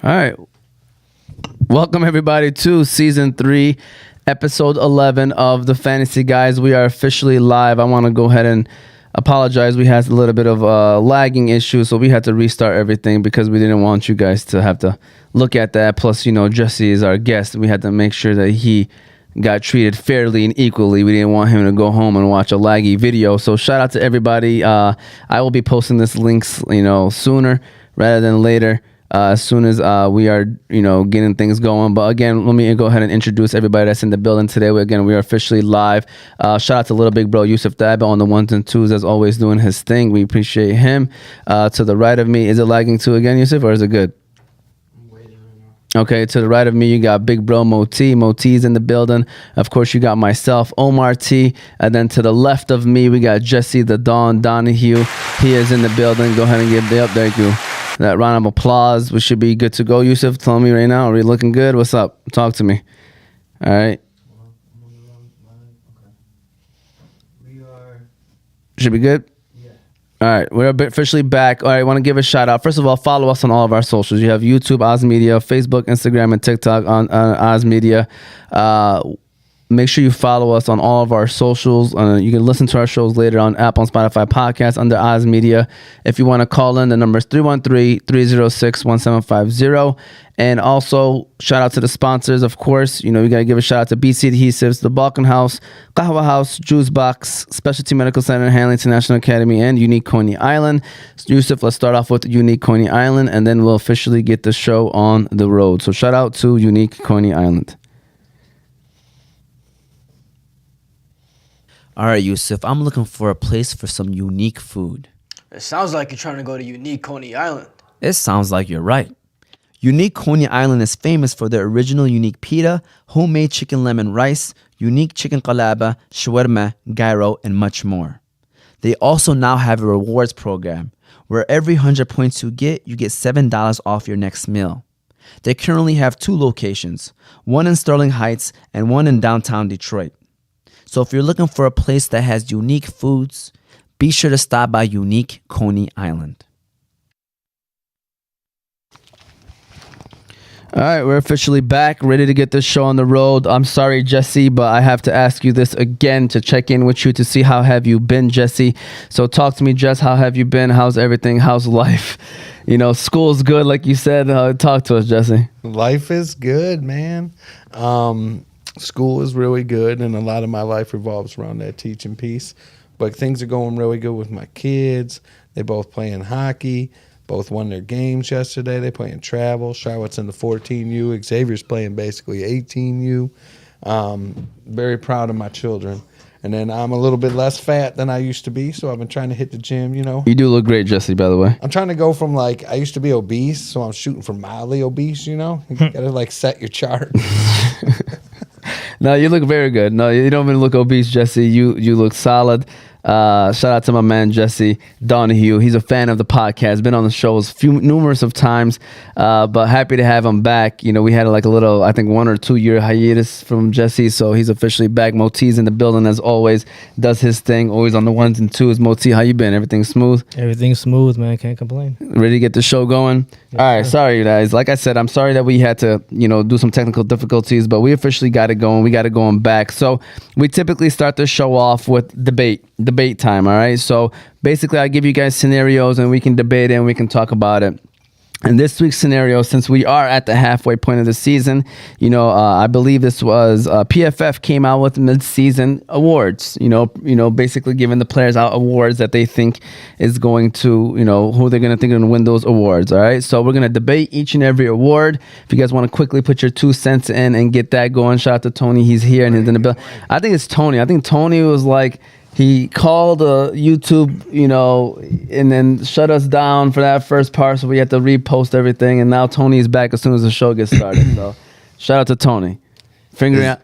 All right. Welcome, everybody, to Season 3, Episode 11 of the Fantasy Guys. We are officially live. I want to go ahead and apologize. We had a little bit of lagging issue, so we had to restart everything because we didn't want you guys to have to look at that. Plus, you know, Jesse is our guest. We had to make sure that he got treated fairly and equally. We didn't want him to go home and watch a laggy video. So shout out to everybody. I will be posting this links, sooner rather than later. As soon as we are, getting things going. But again, let me go ahead and introduce everybody that's in the building today. We are officially live. Shout out to little big bro Yusuf Daba on the ones and twos, as always, doing his thing. We appreciate him. To the right of me, is it lagging too again, Yusuf, or is it good? I'm waiting right now. Okay, to the right of me, you got big bro Moti. Moti's in the building. Of course, you got myself, Omar T. And then to the left of me, we got Jesse the Don Donoghue. He is in the building. Go ahead and give the up. Thank you. That round of applause. We should be good to go. Yusuf, tell me right now, are we looking good? What's up? Talk to me. All right. We are. Should be good? Yeah. All right. We're officially back. All right. I want to give a shout out. First of all, follow us on all of our socials. You have YouTube, Oz Media, Facebook, Instagram, and TikTok on Oz Media. Make sure you follow us on all of our socials. You can listen to our shows later on Apple and Spotify podcasts under Oz Media. If you want to call in, the number is 313-306-1750. And also, shout out to the sponsors, of course. We got to give a shout out to BC Adhesives, the Balkan House, Qahwah House, Juice Box, Specialty Medical Center, Hanley International Academy, and Unique Coney Island. So, Yusuf, let's start off with Unique Coney Island, and then we'll officially get the show on the road. So, shout out to Unique Coney Island. All right, Yusuf, I'm looking for a place for some unique food. It sounds like you're trying to go to Unique Coney Island. It sounds like you're right. Unique Coney Island is famous for their original unique pita, homemade chicken lemon rice, unique chicken qalaba, shawarma, gyro, and much more. They also now have a rewards program where every 100 points you get $7 off your next meal. They currently have 2 locations, one in Sterling Heights and one in downtown Detroit. So if you're looking for a place that has unique foods, be sure to stop by Unique Coney Island. All right, we're officially back, ready to get this show on the road. I'm sorry, Jesse, but I have to ask you this again to check in with you to see how have you been, Jesse. So talk to me, Jess. How have you been? How's everything? How's life? School's good, like you said. Talk to us, Jesse. Life is good, man. School is really good, and a lot of my life revolves around that teaching piece. But things are going really good with my kids. They both playing hockey. Both won their games yesterday. They playing travel. Charlotte's in the 14U. Xavier's playing basically 18U. Very proud of my children. And then I'm a little bit less fat than I used to be, so I've been trying to hit the gym, You do look great, Jesse, by the way. I'm trying to go from, I used to be obese, so I'm shooting for mildly obese, You got to, set your chart. No, you look very good. No, you don't even look obese, Jesse. You look solid. Shout out to my man Jesse Donoghue. He's a fan of the podcast, been on the shows numerous of times, but happy to have him back. We had a little, I think 1 or 2 year hiatus from Jesse, so he's officially back. Moti's in the building as always, does his thing, always on the ones and twos. Moti, how you been? Everything smooth? Everything's smooth, man. Can't complain. Ready to get the show going? Yes, all right, sir. Sorry guys. Like I said, I'm sorry that we had to, do some technical difficulties, but we officially got it going. We got it going back. So we typically start the show off with debate time. All right, so basically I give you guys scenarios and we can debate it and we can talk about it. And this week's scenario, since we are at the halfway point of the season, I believe this was PFF came out with mid-season awards. Basically giving the players out awards that they think is going to, who they're going to think are going to win those awards. All right, so we're going to debate each and every award. If you guys want to quickly put your 2 cents in and get that going, shout out to Tony. He's here and he's in the bill. I think it's Tony. I think Tony was he called YouTube, and then shut us down for that first part, so we had to repost everything. And now Tony's back as soon as the show gets started. So, shout out to Tony. Figuring out,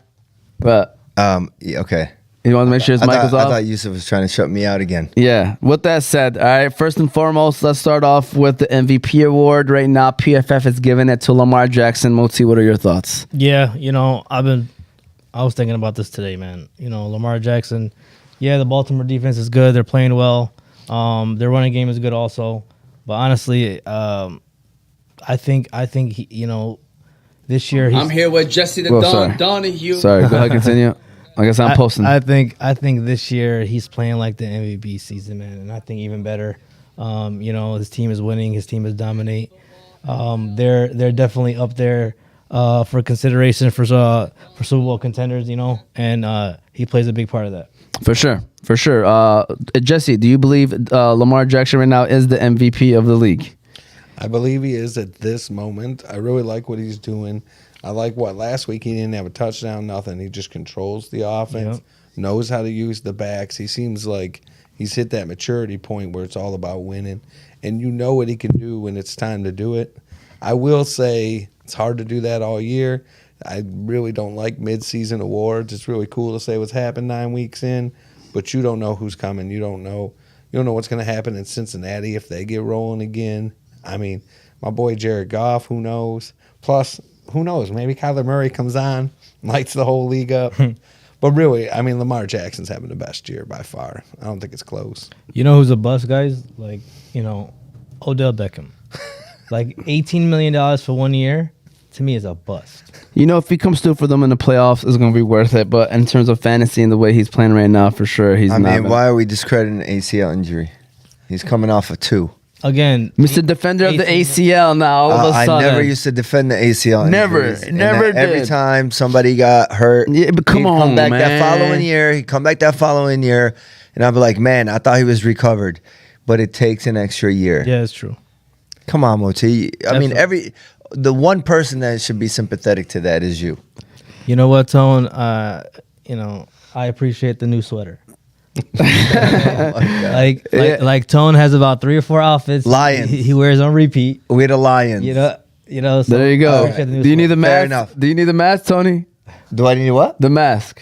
but okay. You want to make sure his mic is off? I thought Yusuf was trying to shut me out again. Yeah. With that said, all right. First and foremost, let's start off with the MVP award. Right now, PFF is giving it to Lamar Jackson. Moti, what are your thoughts? Yeah, I was thinking about this today, man. Lamar Jackson. Yeah, the Baltimore defense is good. They're playing well. Their running game is good also. But honestly, I I think he, this year he's, I'm here with Jesse the Donoghue. Sorry, go ahead, continue. I guess I'm posting. I think this year he's playing like the MVP season, man, and I think even better. His team is winning. His team is dominate. They're definitely up there for consideration for Super Bowl contenders. And he plays a big part of that. For sure. Jesse, do you believe Lamar Jackson right now is the MVP of the league? I believe he is at this moment. I really like what he's doing. I like last week he didn't have a touchdown, nothing. He just controls the offense, knows how to use the backs. He seems like he's hit that maturity point where it's all about winning. And you know what he can do when it's time to do it. I will say it's hard to do that all year. I really don't like mid-season awards. It's really cool to say what's happened 9 weeks in, but you don't know who's coming. You don't know what's going to happen in Cincinnati if they get rolling again. I mean, my boy Jared Goff, who knows? Plus, who knows? Maybe Kyler Murray comes on, lights the whole league up. But really, I mean, Lamar Jackson's having the best year by far. I don't think it's close. You know who's a bust, guys? Like, Odell Beckham. Like $18 million for 1 year, to me, is a bust. If he comes through for them in the playoffs, it's going to be worth it. But in terms of fantasy and the way he's playing right now, for sure, he's not. I mean, why are we discrediting an ACL injury? He's coming off of 2. Again, Mr. Defender of the ACL now. All of a sudden. I never used to defend the ACL. Never did. Every time somebody got hurt, yeah, but come on, come back man. that following year. He'd come back that following year, and I'd be like, man, I thought he was recovered, but it takes an extra year. Yeah, it's true. Come on, Moti. I mean, the one person that should be sympathetic to that is you. You know what, Tone? I appreciate the new sweater. Like Tone has about 3 or 4 outfits. Lions. He wears on repeat. We're the Lions. So there you go. Do you need the mask? Fair enough. Do you need the mask, Tony? Do I need what? The mask.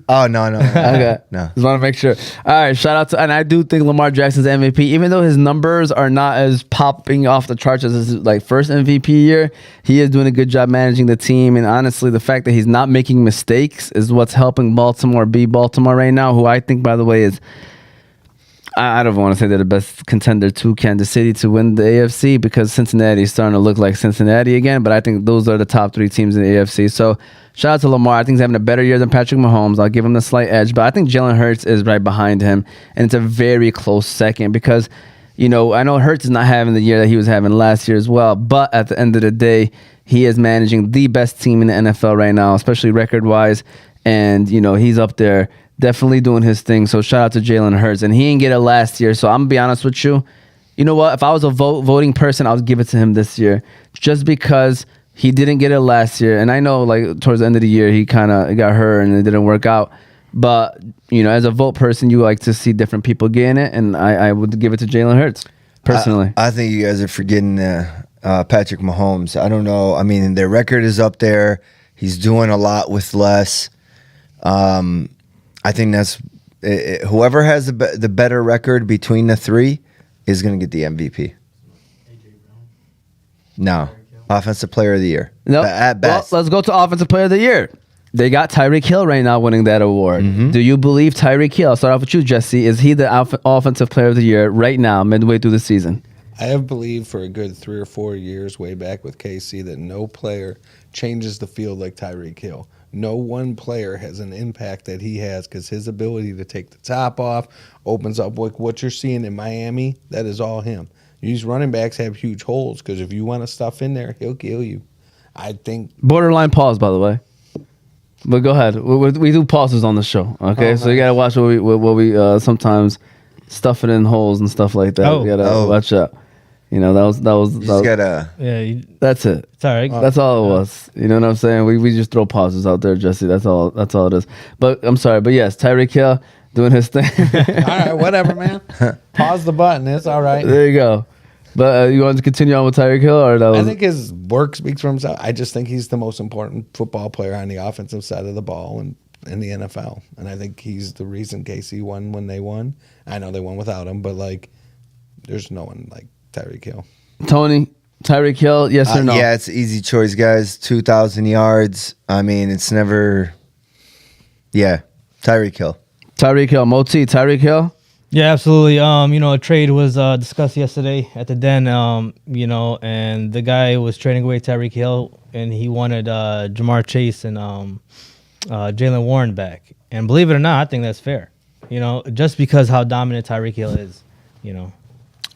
Oh, no. Okay. No. Just want to make sure. All right. Shout out to, and I do think Lamar Jackson's MVP, even though his numbers are not as popping off the charts as his first MVP year, he is doing a good job managing the team. And honestly, the fact that he's not making mistakes is what's helping Baltimore be Baltimore right now, who I think, by the way, is, I don't want to say they're the best contender to Kansas City to win the AFC, because Cincinnati is starting to look like Cincinnati again. But I think those are the top 3 teams in the AFC. So shout out to Lamar. I think he's having a better year than Patrick Mahomes. I'll give him the slight edge. But I think Jalen Hurts is right behind him. And it's a very close second because, I know Hurts is not having the year that he was having last year as well. But at the end of the day, he is managing the best team in the NFL right now, especially record-wise. And, he's up there definitely doing his thing. So shout out to Jalen Hurts. And he didn't get it last year. So I'm going to be honest with you. You know what? If I was a voting person, I would give it to him this year. Just because he didn't get it last year. And I know towards the end of the year, he kind of got hurt and it didn't work out. But, as a vote person, you like to see different people getting it. And I would give it to Jalen Hurts, personally. I think you guys are forgetting Patrick Mahomes. I don't know. I mean, their record is up there. He's doing a lot with less. I think that's whoever has the better record between the 3 is going to get the MVP. No. Offensive Player of the Year. No. At best. Well, let's go to Offensive Player of the Year. They got Tyreek Hill right now winning that award. Mm-hmm. Do you believe Tyreek Hill, I'll start off with you, Jesse, is he the Offensive Player of the Year right now, midway through the season? I have believed for a good 3 or 4 years way back with KC that no player changes the field like Tyreek Hill. No one player has an impact that he has because his ability to take the top off opens up like what you're seeing in Miami. That is all him. These running backs have huge holes because if you want to stuff in there, he'll kill you. I think borderline pause, by the way. But go ahead. We do pauses on the show, okay? So you gotta watch what we sometimes stuff it in holes and stuff like that. You gotta watch out. That was gotta. Yeah, that's it. It's all right. That's all it was. You know what I'm saying? We just throw pauses out there, Jesse. That's all it is. But I'm sorry. But yes, Tyreek Hill doing his thing. All right, whatever, man. Pause the button. It's all right. There you go. But you want to continue on with Tyreek Hill, or that was? I think his work speaks for himself. I just think he's the most important football player on the offensive side of the ball in the NFL, and I think he's the reason KC won when they won. I know they won without him, but there's no one like Tyreek Hill. Tony, Tyreek Hill, yes or no? Yeah, it's an easy choice, guys. 2,000 yards. I mean, it's never. Yeah, Tyreek Hill. Tyreek Hill. Moti, Tyreek Hill? Yeah, absolutely. A trade was discussed yesterday at the den. And the guy was trading away Tyreek Hill, and he wanted Jamar Chase and Jalen Warren back. And believe it or not, I think that's fair. Just because how dominant Tyreek Hill is.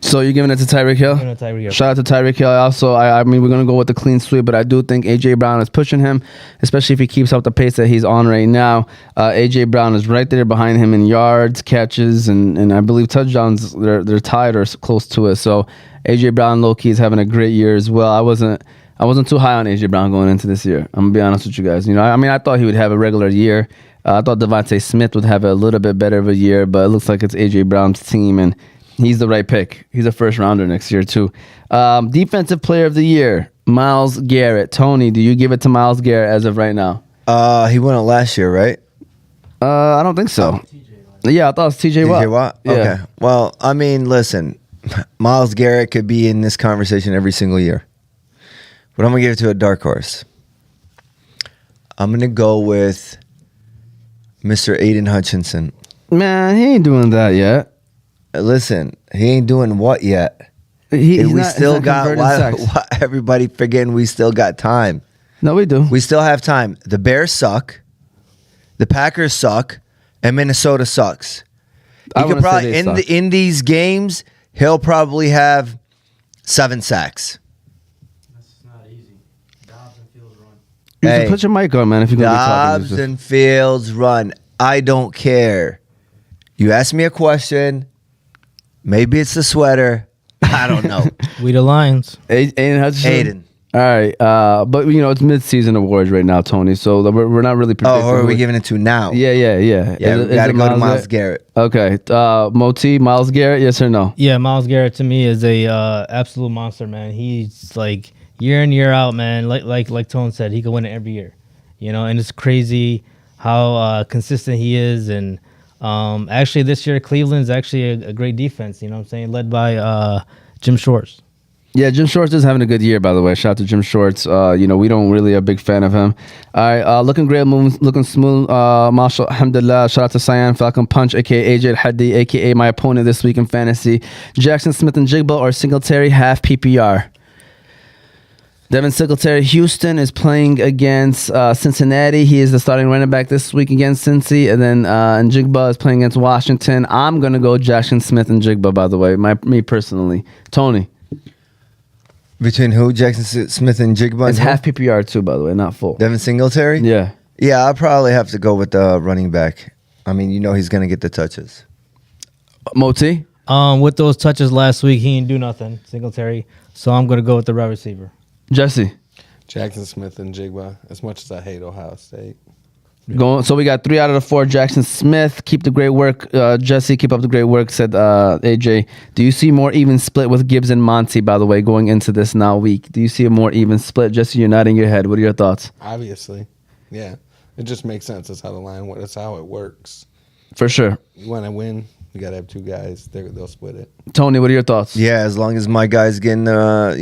So you're giving it to Tyreek Hill? Giving it to Tyreek Hill. Shout out to Tyreek Hill. Also, I mean, we're going to go with the clean sweep, but I do think A.J. Brown is pushing him, especially if he keeps up the pace that he's on right now. A.J. Brown is right there behind him in yards, catches, and I believe touchdowns. They're tied or close to it. So A.J. Brown, low-key, is having a great year as well. I wasn't too high on A.J. Brown going into this year. I'm going to be honest with you guys. I thought he would have a regular year. I thought Devontae Smith would have a little bit better of a year, but it looks like it's A.J. Brown's team, and he's the right pick. He's a first rounder next year, too. Defensive player of the year, Myles Garrett. Tony, do you give it to Myles Garrett as of right now? He won it last year, right? I don't think so. Yeah, I thought it was TJ Watt. TJ Watt? Yeah. Okay. Well, I mean, listen, Myles Garrett could be in this conversation every single year. But I'm going to give it to a dark horse. I'm going to go with Mr. Aiden Hutchinson. Man, he ain't doing that yet. Listen, he ain't doing what yet? He's we not, still he's not got converting sacks. why everybody forgetting we still got time. No, we do. We still have time. The Bears suck. The Packers suck. And Minnesota sucks. I He could wouldn't say probably they suck. in these games, he'll probably have 7 sacks. That's not easy. Dobbs and Fields run. You Hey, should put your mic on, man, if you're going to be talking. Dobbs and Fields run. I don't care. You ask me a question. Maybe it's the sweater. I don't know. We the Lions. Aiden Hutchinson? Aiden. All right. But, it's mid-season awards right now, Tony, so we're not really Oh, predicting. who are we who- giving it to now? Yeah. Yeah, Is we got to it go to Myles Garrett. Okay. Moti, Myles Garrett, yes or no? Yeah, Myles Garrett to me is a absolute monster, man. He's like year in, year out, man. Like Tone said, he could win it every year. And it's crazy how consistent he is. And actually this year Cleveland's actually a great defense, you know what I'm saying, led by Jim Shorts. Yeah, Jim Shorts is having a good year, by the way. Shout out to Jim Shorts. We don't really a big fan of him. All right, looking great, looking smooth. Mashallah, alhamdulillah. Shout out to Cyan Falcon Punch, a.k.a. AJ Haddi, a.k.a. my opponent this week in fantasy. Jackson Smith and Jigba or Singletary, half PPR. Devin Singletary, Houston, is playing against Cincinnati. He is the starting running back this week against Cincy. And then Njigba is playing against Washington. I'm going to go Jackson Smith and Jigba, by the way, me personally. Tony. Between who? Jackson Smith and Jigba? It's half PPR too, by the way, not full. Devin Singletary? Yeah. Yeah, I'll probably have to go with the running back. I mean, he's going to get the touches. Moti? With those touches last week, he didn't do nothing, Singletary. So I'm going to go with the wide receiver. Jesse? Jackson Smith and Jigba, as much as I hate Ohio State. So we got 3 out of the 4. Jackson Smith, keep the great work. Jesse, keep up the great work, said AJ. Do you see more even split with Gibbs and Monty, by the way, going into this now week? Do you see a more even split? Jesse, you're nodding your head. What are your thoughts? Obviously. Yeah. It just makes sense. That's how the line works. That's how it works. For sure. You want to win, you got to have 2 guys. They'll split it. Tony, what are your thoughts? Yeah, as long as my guy's getting, The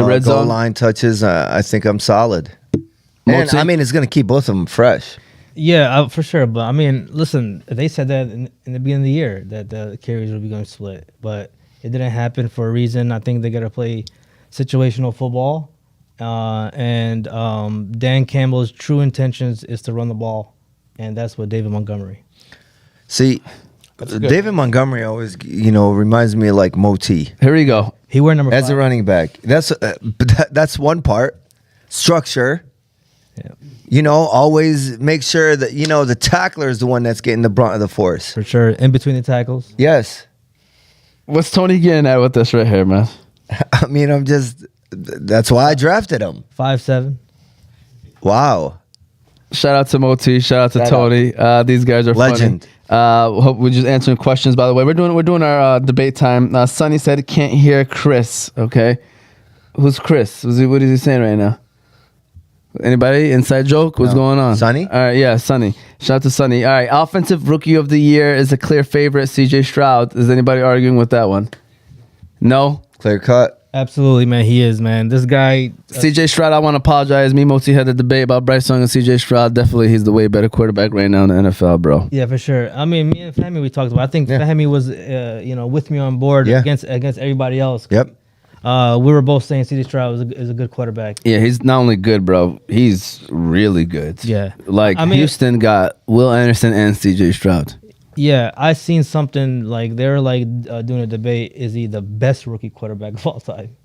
red goal zone? line touches, I think I'm solid. And, Moti? I mean, it's going to keep both of them fresh. Yeah, for sure. But I mean, listen, they said that in the beginning of the year that the carries would be going to split, but it didn't happen for a reason. I think they got to play situational football, and Dan Campbell's true intentions is to run the ball, and that's what David Montgomery. See, good. David Montgomery always, reminds me of like Moti Here we go. He wear number as 5. a running back. That's one part. Structure. Yeah. Always make sure that, the tackler is the one that's getting the brunt of the force. For sure, in between the tackles. Yes. What's Tony getting at with this right here, man? I mean, that's why I drafted him. 5'7". Wow. Shout out to Moti. Shout out to Shout Tony. These guys are Legend. funny. Hope we're just answering questions, by the way. We're doing our debate time. Sonny said can't hear Chris. Okay. Who's Chris? What is he saying right now? Anybody? Inside joke? What's No. going on? Sonny? All right, yeah, Sonny. Shout out to Sonny. All right, offensive rookie of the year is a clear favorite, CJ Stroud. Is anybody arguing with that one? No? Clear cut. Absolutely, man. He is, man. This guy. CJ Stroud, I want to apologize. Me, Moti had a debate about Bryce Young and CJ Stroud. Definitely, he's the way better quarterback right now in the NFL, bro. Yeah, for sure. I mean, me and Fahmy, we talked about. I think Fahmy was, with me on board against everybody else. Yep. We were both saying C.J. Stroud is a good quarterback. Yeah, he's not only good, bro. He's really good. Yeah. Like, I mean, Houston got Will Anderson and CJ Stroud. Yeah, I seen something like they're like doing a debate. Is he the best rookie quarterback of all time?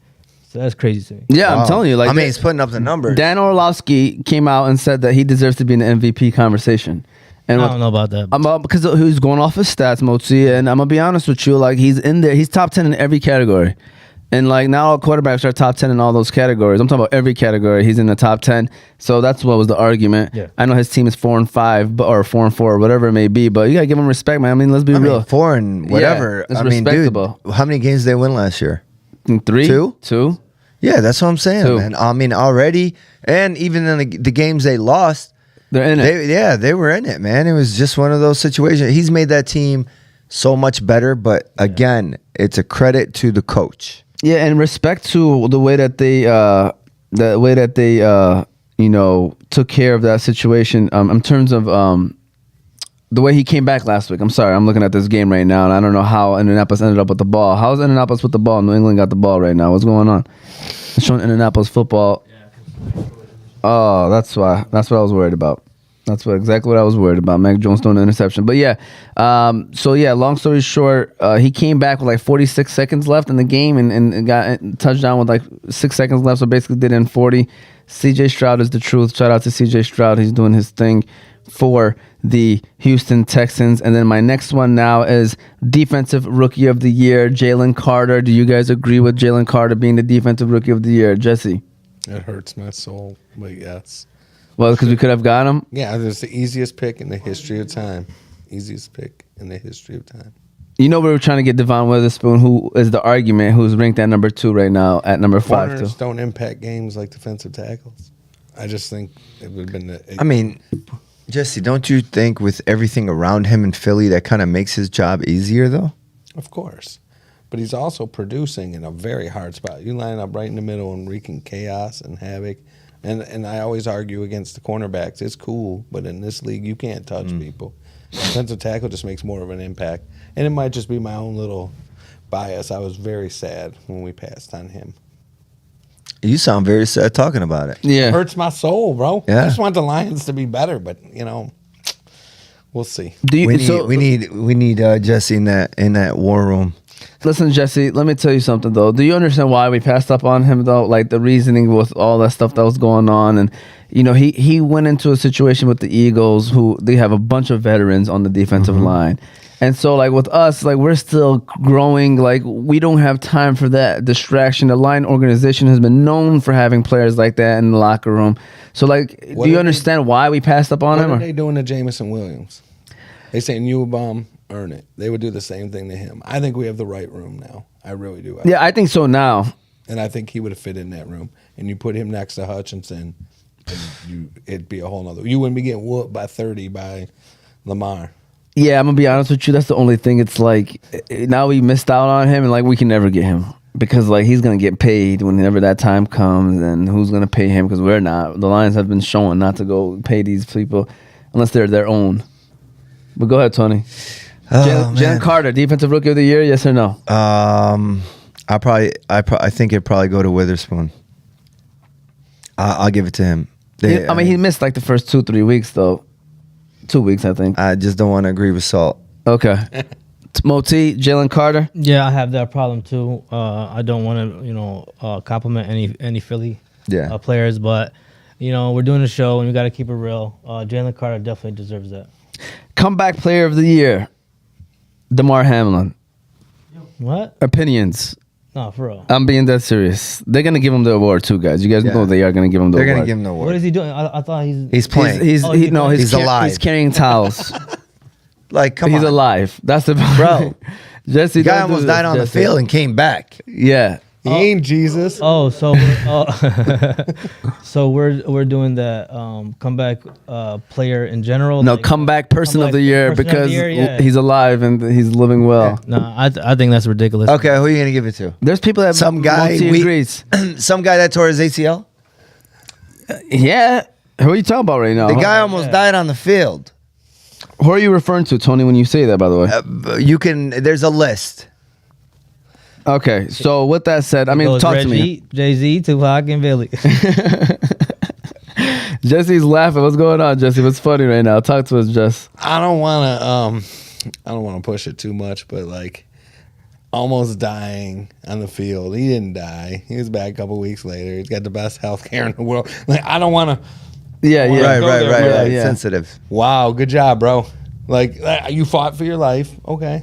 So that's crazy to me. Yeah, I'm telling you. Like, I mean, he's putting up the numbers. Dan Orlovsky came out and said that he deserves to be in the MVP conversation. And I don't know about that. because he's going off his stats, Motzi, and I'm gonna be honest with you. Like, he's in there. He's top 10 in every category. And like, not all quarterbacks are top 10 in all those categories. I'm talking about every category. He's in the top 10. So that's what was the argument. Yeah. I know his team is 4-5 or 4-4 or whatever it may be, but you gotta give him respect, man. I mean, let's be real. 4 and whatever. Yeah, it's I mean, respectable. dude, how many games did they win last year? 3? Two? 2. Yeah, that's what I'm saying, 2. man. I mean, already, and even in the games they lost, They're in it. they were in it, man. It was just one of those situations. He's made that team so much better, but again, it's a credit to the coach. Yeah, and respect to the way that they took care of that situation in terms of the way he came back last week. I'm sorry, I'm looking at this game right now, and I don't know how Indianapolis ended up with the ball. How's Indianapolis with the ball? New England got the ball right now. What's going on? It's showing Indianapolis football. Oh, that's why. That's what I was worried about. That's exactly what I was worried about. Mac Jones throwing an interception. But yeah, long story short, he came back with like 46 seconds left in the game and got a touchdown with like 6 seconds left. So basically did it in 40. CJ Stroud is the truth. Shout out to CJ Stroud. He's doing his thing for the Houston Texans. And then my next one now is Defensive Rookie of the Year, Jalen Carter. Do you guys agree with Jalen Carter being the Defensive Rookie of the Year? Jesse? It hurts my soul, but yes. Well, because we could have got him. Yeah, it's the easiest pick in the history of time. Easiest pick in the history of time. You know, we were trying to get Devon Witherspoon, who is the argument, who's ranked at number 2 right now, at number 5 Corners too. don't impact games like defensive tackles. I just think it would have been I mean, Jesse, don't you think with everything around him in Philly that kind of makes his job easier, though? Of course. But he's also producing in a very hard spot. You line up right in the middle and wreaking chaos and havoc. And I always argue against the cornerbacks. It's cool, but in this league, you can't touch people. Defensive tackle just makes more of an impact. And it might just be my own little bias. I was very sad when we passed on him. You sound very sad talking about it. Yeah. It hurts my soul, bro. Yeah. I just want the Lions to be better, but, we'll see. Do you, We need Jesse in that war room. Listen, Jesse, let me tell you something, though. Do you understand why we passed up on him, though? Like, the reasoning with all that stuff that was going on. And, he went into a situation with the Eagles who they have a bunch of veterans on the defensive line. And so, like, with us, like, we're still growing. Like, we don't have time for that distraction. The line organization has been known for having players like that in the locker room. So, like, do you understand why we passed up on him? What are they doing to Jamison Williams? They saying Newbaum, earn it. They would do the same thing to him. I think we have the right room now. I really do. Yeah, I think so now. And I think he would have fit in that room. And you put him next to Hutchinson, and it'd be a whole nother. You wouldn't be getting whooped by 30 by Lamar. Yeah, I'm going to be honest with you. That's the only thing. It's like, now we missed out on him, and, like, we can never get him. Because, like, he's going to get paid whenever that time comes, and who's going to pay him? Because we're not. The Lions have been showing not to go pay these people unless they're their own. But go ahead, Tony. Jalen Carter, Defensive Rookie of the Year, yes or no? I think it'd probably go to Witherspoon. I'll give it to him. He missed like the first 2-3 weeks, though. 2 weeks, I think. I just don't want to agree with Salt. Okay. Moti, Jalen Carter? Yeah, I have that problem too. I don't want to, compliment any Philly players, but we're doing a show and we got to keep it real. Jalen Carter definitely deserves that. Comeback Player of the Year, DeMar Hamlin. What? Opinions. No, for real. I'm being dead serious. They're gonna give him the award too, guys. You guys know they are gonna give him the award. They're gonna give him the award. What is he doing? I thought He's playing. He's alive. He's carrying towels. Like, come on. He's alive. That's the Bro. Jesse, The guy almost died on the field and came back. Yeah. He ain't Jesus. Oh, so so we're doing the comeback player in general. No, like, comeback person of comeback the year person of the because year, yeah. he's alive and he's living well. No, I think that's ridiculous. Okay, who are you gonna give it to? There's people that Some guy Monty agrees. Some guy that tore his ACL. Yeah. Who are you talking about right now? The guy almost died on the field. Who are you referring to, Tony, when you say that, by the way? You can. There's a list. Okay, so with that said, I mean, talk to me. Jay-Z, Tupac, and Billy. Jesse's laughing. What's going on, Jesse? What's funny right now? Talk to us, Jess. I don't want to push it too much, but like almost dying on the field. He didn't die. He was back a couple weeks later. He's got the best health care in the world. Like I don't want to. Yeah. Right. Yeah. Sensitive. Wow, good job, bro. Like you fought for your life. Okay.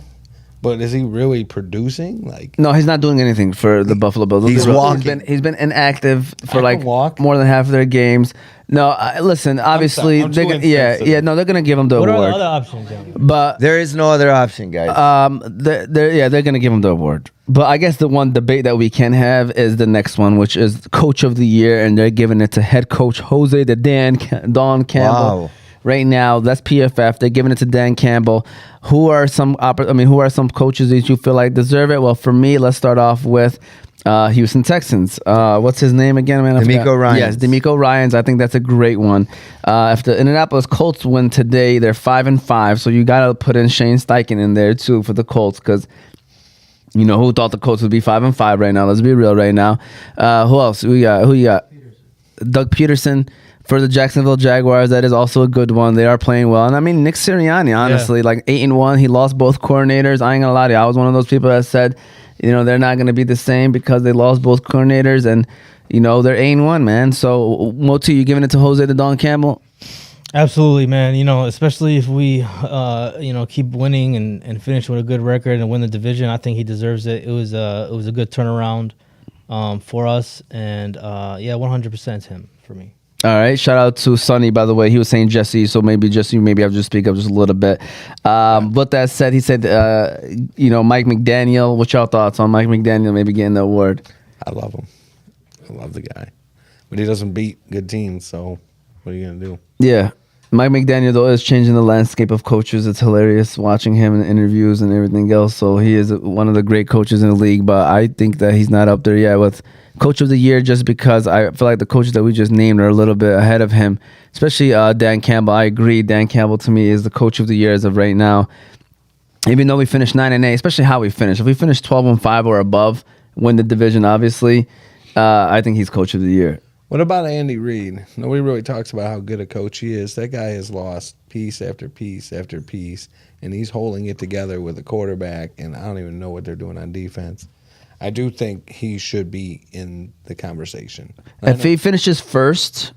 But is he really producing? Like No, he's not doing anything for the Buffalo Bills. He's walking. He's been inactive for I like can walk. more than half of their games. No, listen. Obviously, I'm they're too gonna, yeah. insensitive. No, they're gonna give him the What are the award. other options, Johnny? But There is no other option, guys. they're gonna give him the award. But I guess the one debate that we can have is the next one, which is Coach of the Year, and they're giving it to head coach Jose Don Campbell. Wow. Right now, that's PFF. They're giving it to Dan Campbell. Who are some coaches that you feel like deserve it? Well, for me, let's start off with Houston Texans. What's his name again, man? DeMeco Ryans. Yes, DeMeco Ryans. I think that's a great one. If the Indianapolis Colts win today, they're 5-5. So you got to put in Shane Steichen in there too for the Colts because. You know, who thought the Colts would be 5-5 right now? Let's be real right now. Who else? Who you got? Doug Peterson for the Jacksonville Jaguars. That is also a good one. They are playing well. And I mean, Nick Sirianni, honestly, like 8-1. He lost both coordinators. I ain't going to lie to you. I was one of those people that said, you know, they're not going to be the same because they lost both coordinators. And, you know, they're 8-1, man. So, Moti, you giving it to Jose the Don Campbell? Absolutely, man. You know, especially if we, keep winning and finish with a good record and win the division, I think he deserves it. It was a good turnaround for us, and 100% him for me. All right. Shout out to Sonny, by the way. He was saying Jesse, so maybe Jesse, maybe I'll just speak up just a little bit. But that said, he said, Mike McDaniel. What's y'all thoughts on Mike McDaniel maybe getting the award? I love him. I love the guy, but he doesn't beat good teams. So what are you gonna do? Yeah. Mike McDaniel, though, is changing the landscape of coaches. It's hilarious watching him in interviews and everything else. So he is one of the great coaches in the league, but I think that he's not up there yet with Coach of the Year just because I feel like the coaches that we just named are a little bit ahead of him, especially Dan Campbell. I agree. Dan Campbell, to me, is the Coach of the Year as of right now. Even though we finished 9-8, especially how we finished. If we finish 12-5 or above, win the division, obviously, I think he's Coach of the Year. What about Andy Reid? Nobody really talks about how good a coach he is. That guy has lost piece after piece after piece, and he's holding it together with a quarterback, and I don't even know what they're doing on defense. I do think he should be in the conversation. If he finishes first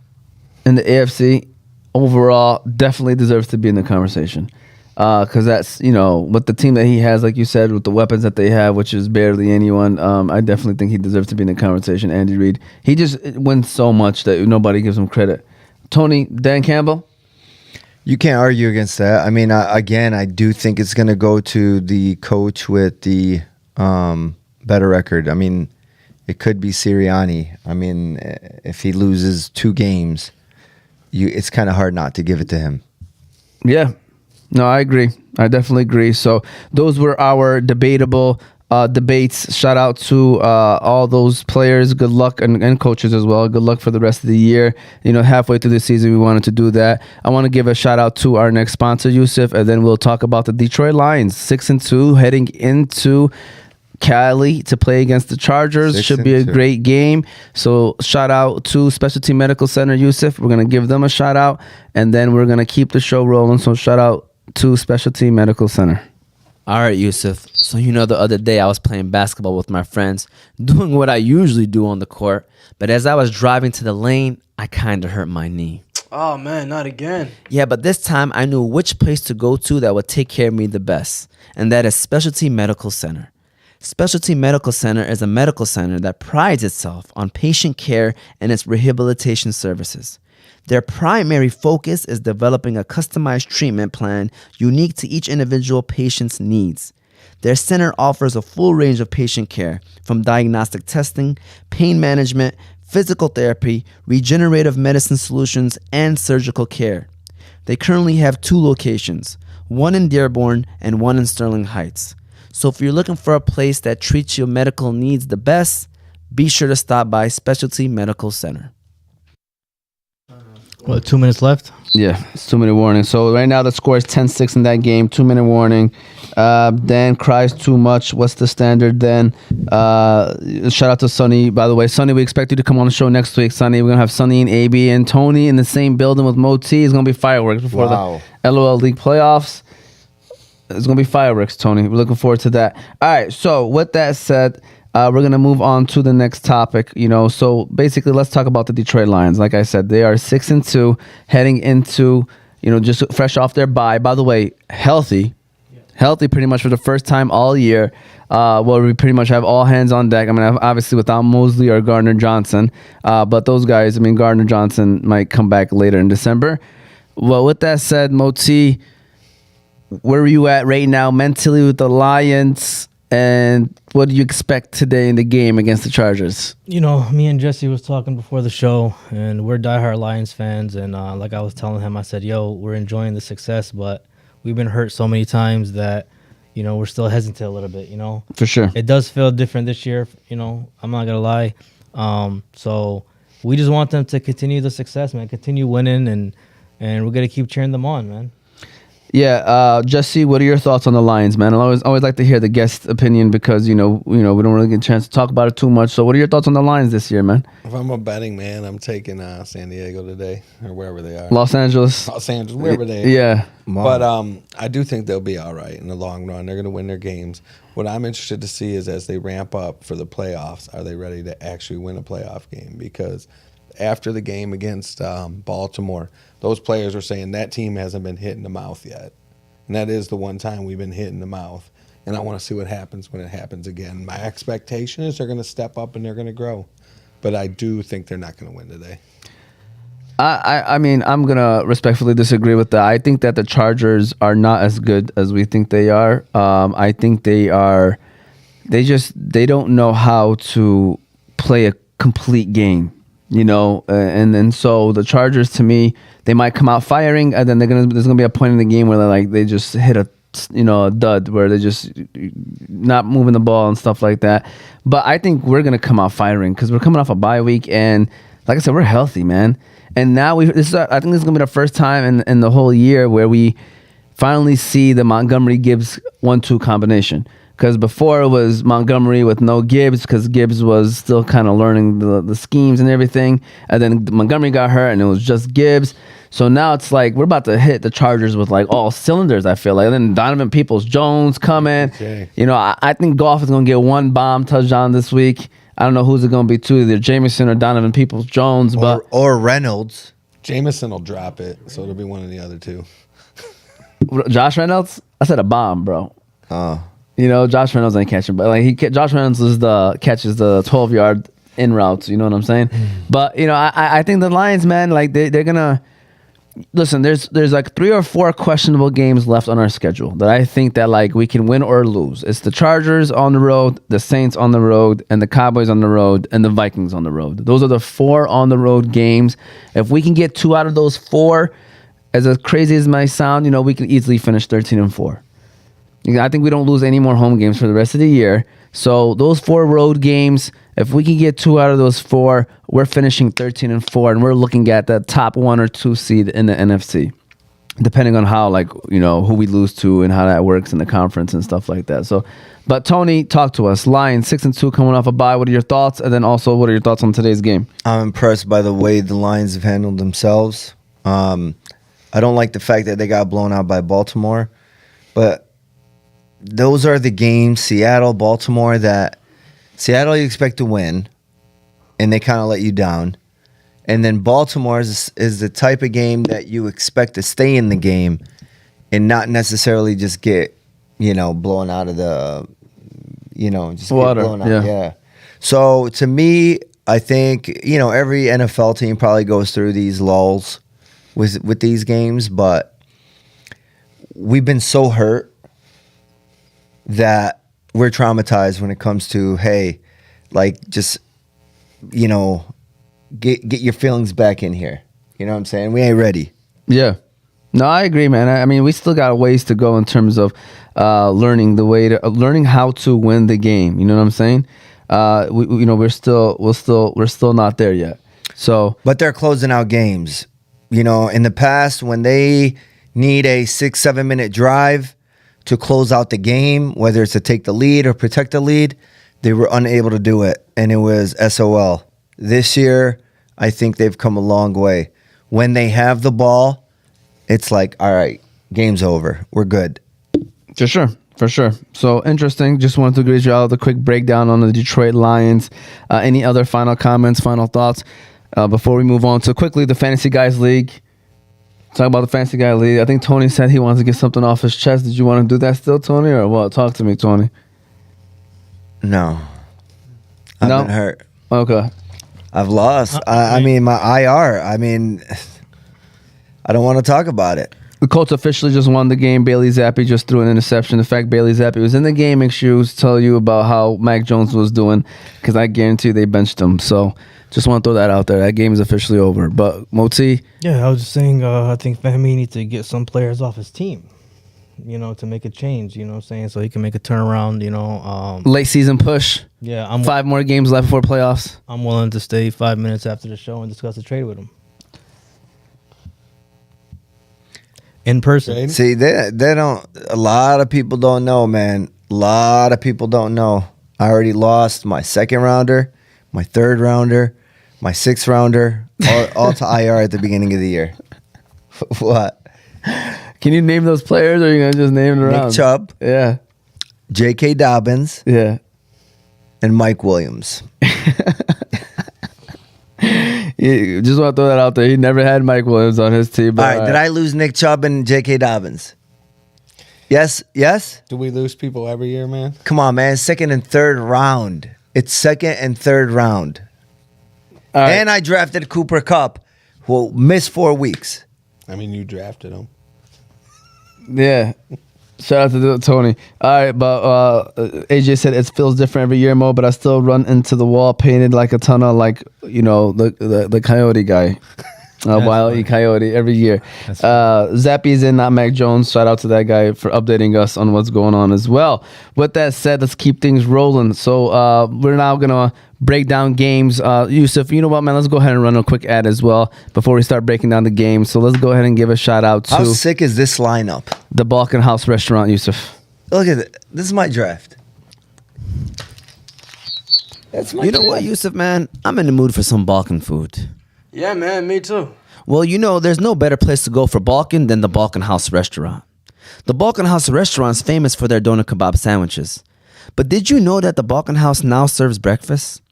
in the AFC, overall, definitely deserves to be in the conversation. Because that's, with the team that he has, like you said, with the weapons that they have, which is barely anyone, I definitely think he deserves to be in the conversation. Andy Reid. He just wins so much that nobody gives him credit. Tony, Dan Campbell? You can't argue against that. I mean, again, I do think it's going to go to the coach with the better record. I mean, it could be Sirianni. I mean, if he loses 2 games, it's kind of hard not to give it to him. Yeah. No, I agree. I definitely agree. So those were our debatable debates. Shout out to all those players. Good luck and coaches as well. Good luck for the rest of the year. Halfway through the season, we wanted to do that. I want to give a shout out to our next sponsor, Yusuf, and then we'll talk about the Detroit Lions, 6-2, heading into Cali to play against the Chargers. Should be a 6-2. great game. So shout out to Specialty Medical Center, Yusuf. We're going to give them a shout out, and then we're going to keep the show rolling. So shout out to Specialty Medical Center. All right, Yusuf. So the other day I was playing basketball with my friends, doing what I usually do on the court. But as I was driving to the lane, I kind of hurt my knee. Oh, man, not again. Yeah, but this time I knew which place to go to that would take care of me the best. And that is Specialty Medical Center. Specialty Medical Center is a medical center that prides itself on patient care and its rehabilitation services. Their primary focus is developing a customized treatment plan unique to each individual patient's needs. Their center offers a full range of patient care, from diagnostic testing, pain management, physical therapy, regenerative medicine solutions, and surgical care. They currently have 2 locations, one in Dearborn and one in Sterling Heights. So if you're looking for a place that treats your medical needs the best, be sure to stop by Specialty Medical Center. What, 2 minutes left? Yeah, it's 2-minute warning. So right now the score is 10-6 in that game. 2-minute warning. Dan cries too much. What's the standard then? Shout out to Sonny, by the way. Sonny, we expect you to come on the show next week. Sonny, we're gonna have Sonny and AB and Tony in the same building with Moti. It's gonna be fireworks before Wow. the LOL League playoffs. It's gonna be fireworks, Tony. We're looking forward to that. All right. So with that said, we're gonna move on to the next topic. So basically, let's talk about the Detroit Lions. Like I said, they are 6-2, heading into just fresh off their bye. By the way, healthy pretty much for the first time all year. Where we pretty much have all hands on deck. I mean, obviously without Mosley or Gardner Johnson, but those guys. I mean, Gardner Johnson might come back later in December. Well, with that said, Moti, where are you at right now mentally with the Lions? And what do you expect today in the game against the Chargers? Me and Jesse was talking before the show, and we're diehard Lions fans. And like I was telling him, I said, we're enjoying the success, but we've been hurt so many times that, we're still hesitant a little bit, For sure. It does feel different this year, I'm not going to lie. So we just want them to continue the success, man, continue winning, and we're going to keep cheering them on, man. Yeah, Jesse, what are your thoughts on the Lions, man? I always like to hear the guest opinion because we don't really get a chance to talk about it too much. So, what are your thoughts on the Lions this year, man? If I'm a betting man, I'm taking San Diego today or wherever they are. Los Angeles, wherever they are. Yeah, But I do think they'll be all right in the long run. They're going to win their games. What I'm interested to see is as they ramp up for the playoffs, are they ready to actually win a playoff game? Because after the game against Baltimore, those players were saying that team hasn't been hit in the mouth yet. And that is the one time we've been hit in the mouth. And I want to see what happens when it happens again. My expectation is they're going to step up and they're going to grow. But I do think they're not going to win today. I mean, I'm going to respectfully disagree with that. I think that the Chargers are not as good as we think they are. I think they don't know how to play a complete game. And so the Chargers, to me, they might come out firing, and then there's gonna be a point in the game where they just hit a dud where they're just not moving the ball and stuff like that. But I think we're gonna come out firing because we're coming off a bye week, and like I said, we're healthy, man. And now I think this is gonna be the first time in the whole year where we finally see the Montgomery Gibbs 1-2 combination. Because before it was Montgomery with no Gibbs, because Gibbs was still kind of learning the schemes and everything. And then Montgomery got hurt, and it was just Gibbs. So now it's like we're about to hit the Chargers with all cylinders, I feel like. And then Donovan Peoples-Jones coming. Okay. I think Goff is going to get one bomb touchdown this week. I don't know who's it going to be too, either Jameson or Donovan Peoples-Jones. Or Reynolds. Jameson will drop it, so it'll be one of the other two. Josh Reynolds? I said a bomb, bro. Oh. Josh Reynolds ain't catching, but Josh Reynolds catches the 12-yard in routes. You know what I'm saying? But I think the Lions, man, they're gonna listen. There's 3 or 4 questionable games left on our schedule that I think that we can win or lose. It's the Chargers on the road, the Saints on the road, and the Cowboys on the road, and the Vikings on the road. Those are the 4 on the road games. If we can get 2 out of those 4, as crazy as it might sound, we can easily finish 13-4. I think we don't lose any more home games for the rest of the year. So those 4 road games, if we can get 2 out of those 4, we're finishing 13-4, and we're looking at the top 1 or 2 seed in the NFC, depending on how who we lose to and how that works in the conference and stuff like that. So, but Tony, talk to us. Lions 6-2 coming off a bye. What are your thoughts? And then also, what are your thoughts on today's game? I'm impressed by the way the Lions have handled themselves. I don't like the fact that they got blown out by Baltimore, but those are the games, Seattle, Baltimore, that Seattle you expect to win, and they kind of let you down. And then Baltimore is the type of game that you expect to stay in the game and not necessarily just get, blown out of the, just water. Get blown out. Yeah. So to me, I think, every NFL team probably goes through these lulls with these games, but we've been so hurt that we're traumatized when it comes to, hey, like, just, you know, get your feelings back in here. You know what I'm saying? We ain't ready. Yeah. No, I agree, man. I mean, we still got a ways to go in terms of learning how to win the game. You know what I'm saying? We're still not there yet. So, but they're closing out games. You know, in the past, when they need a 6-7 minute drive to close out the game, whether it's to take the lead or protect the lead, they were unable to do it, and it was SOL. This year, I think they've come a long way. When they have the ball, it's like, all right, game's over. We're good. For sure. So interesting. Just wanted to give you all the quick breakdown on the Detroit Lions. Any other final comments, final thoughts before we move on to quickly the Fantasy Guys League? Talk about the Fantasy Guy League. I think Tony said he wants to get something off his chest. Did you want to do that still, Tony, or what? Talk to me, Tony. No. I've been hurt. Okay. I've lost. I mean, my IR. I mean, I don't want to talk about it. The Colts officially just won the game. Bailey Zappi just threw an interception. The fact Bailey Zappi was in the game makes you tell you about how Mac Jones was doing, because I guarantee they benched him. So just want to throw that out there. That game is officially over. But Moti? Yeah, I was just saying, I think Fahmy needs to get some players off his team, you know, to make a change, you know what I'm saying? So he can make a turnaround, you know. Late season push. Yeah. 5 more games left before playoffs. I'm willing to stay 5 minutes after the show and discuss the trade with him. In person. See, they don't. A lot of people don't know, man. A lot of people don't know. I already lost my 2nd rounder, my 3rd rounder, my 6th rounder, all to IR at the beginning of the year. What? Can you name those players, or are you gonna just name them around? Nick Chubb, Yeah. J.K. Dobbins, Yeah. and Mike Williams. You just want to throw that out there. He never had Mike Williams on his team. All right, did I lose Nick Chubb and J.K. Dobbins? Yes. Do we lose people every year, man? Come on, man. 2nd and 3rd round. It's 2nd and 3rd round. All right. And I drafted Cooper Kupp, who will miss 4 weeks. I mean, you drafted him. Yeah. Shout out to Tony. All right, but AJ said it feels different every year, Mo, but I still run into the wall painted like a ton of, like, you know, the Coyote guy. Wile E. Coyote every year. Zappy's in, not Mac Jones. Shout out to that guy for updating us on what's going on as well. With that said, let's keep things rolling. So we're now going to break down games. Yusuf, you know what, man? Let's go ahead and run a quick ad as well before we start breaking down the games. So let's go ahead and give a shout out to How sick is this lineup? the Balkan House restaurant, Yusuf. Look at it. This is my draft. That's my You know draft. what, Yusuf, man? I'm in the mood for some Balkan food. Yeah, man, me too. Well, you know, there's no better place to go for Balkan than the Balkan House restaurant. The Balkan House restaurant is famous for their doner kebab sandwiches. But did you know that the Balkan House now serves breakfast?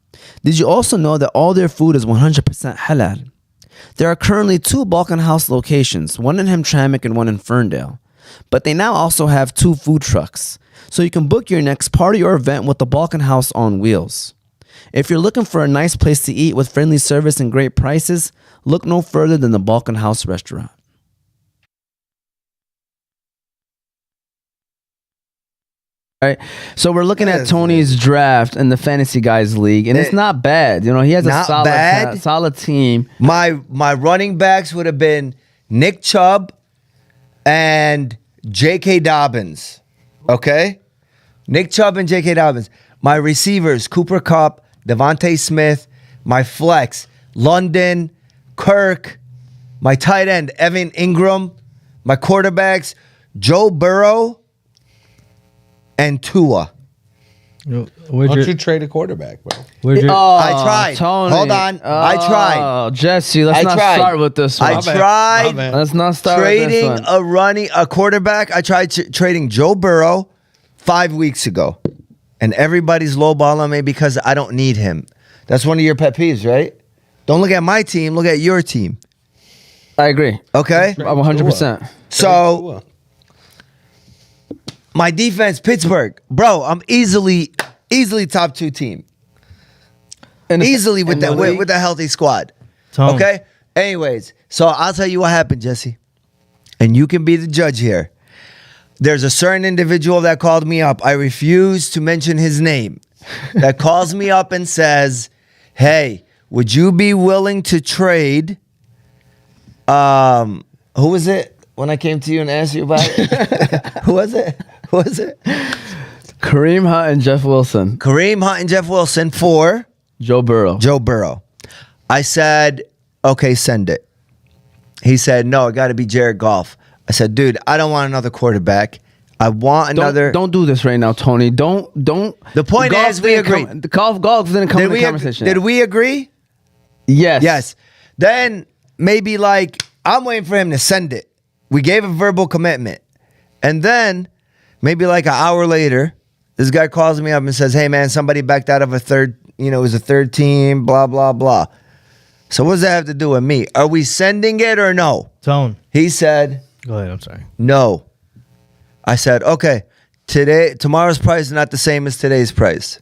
Did you also know that all their food is 100% halal? There are currently 2 Balkan House locations, one in Hamtramck and one in Ferndale. But they now also have 2 food trucks, so you can book your next party or event with the Balkan House on wheels. If you're looking for a nice place to eat with friendly service and great prices, look no further than the Balkan House restaurant. All right, so we're looking at Tony's draft in the Fantasy Guys League, and it's not bad. You know, he has a Not solid, bad. solid team. My running backs would have been Nick Chubb and J.K. Dobbins. Okay? Nick Chubb and J.K. Dobbins. My receivers, Cooper Kupp, Devontae Smith. My flex, London, Kirk. My tight end, Evan Ingram. My quarterbacks, Joe Burrow and Tua. Where'd Why don't your, you trade a quarterback, bro? where'd your, I tried. Tony. Hold on. I tried. Oh, Jesse, let's I not tried. start with this one. I My tried bad. Let's not start with this trading one. a quarterback. I tried trading Joe Burrow 5 weeks ago, and everybody's lowballing me because I don't need him. That's one of your pet peeves, right? Don't look at my team. Look at your team. I agree. Okay. I'm 100%. So my defense, Pittsburgh, bro. I'm easily top 2 team. Easily with that with a healthy squad. Tom. Okay. Anyways, so I'll tell you what happened, Jesse, and you can be the judge here. there's a certain individual that called me up. I refuse to mention his name. That calls me up and says, "Hey, would you be willing to trade?" Who was it when I came to you and asked you about it? Who was it? Kareem Hunt and Jeff Wilson. Kareem Hunt and Jeff Wilson for Joe Burrow. Joe Burrow. I said, okay, send it. He said, no, it got to be Jared Goff. I said, dude, I don't want another quarterback. I want another. Don't do this right now, Tony. Don't. The point Golf is, we didn't agree. come- the golf didn't come in the conversation. Did we agree? Yes. Yes. Then maybe like I'm waiting for him to send it. We gave a verbal commitment. And then maybe like an hour later, this guy calls me up and says, hey man, somebody backed out of a third, it was a third team, blah, blah, blah. So what does that have to do with me? Are we sending it or no? Tone. He said, Go ahead. I'm sorry. no. I said, okay, tomorrow's price is not the same as today's price.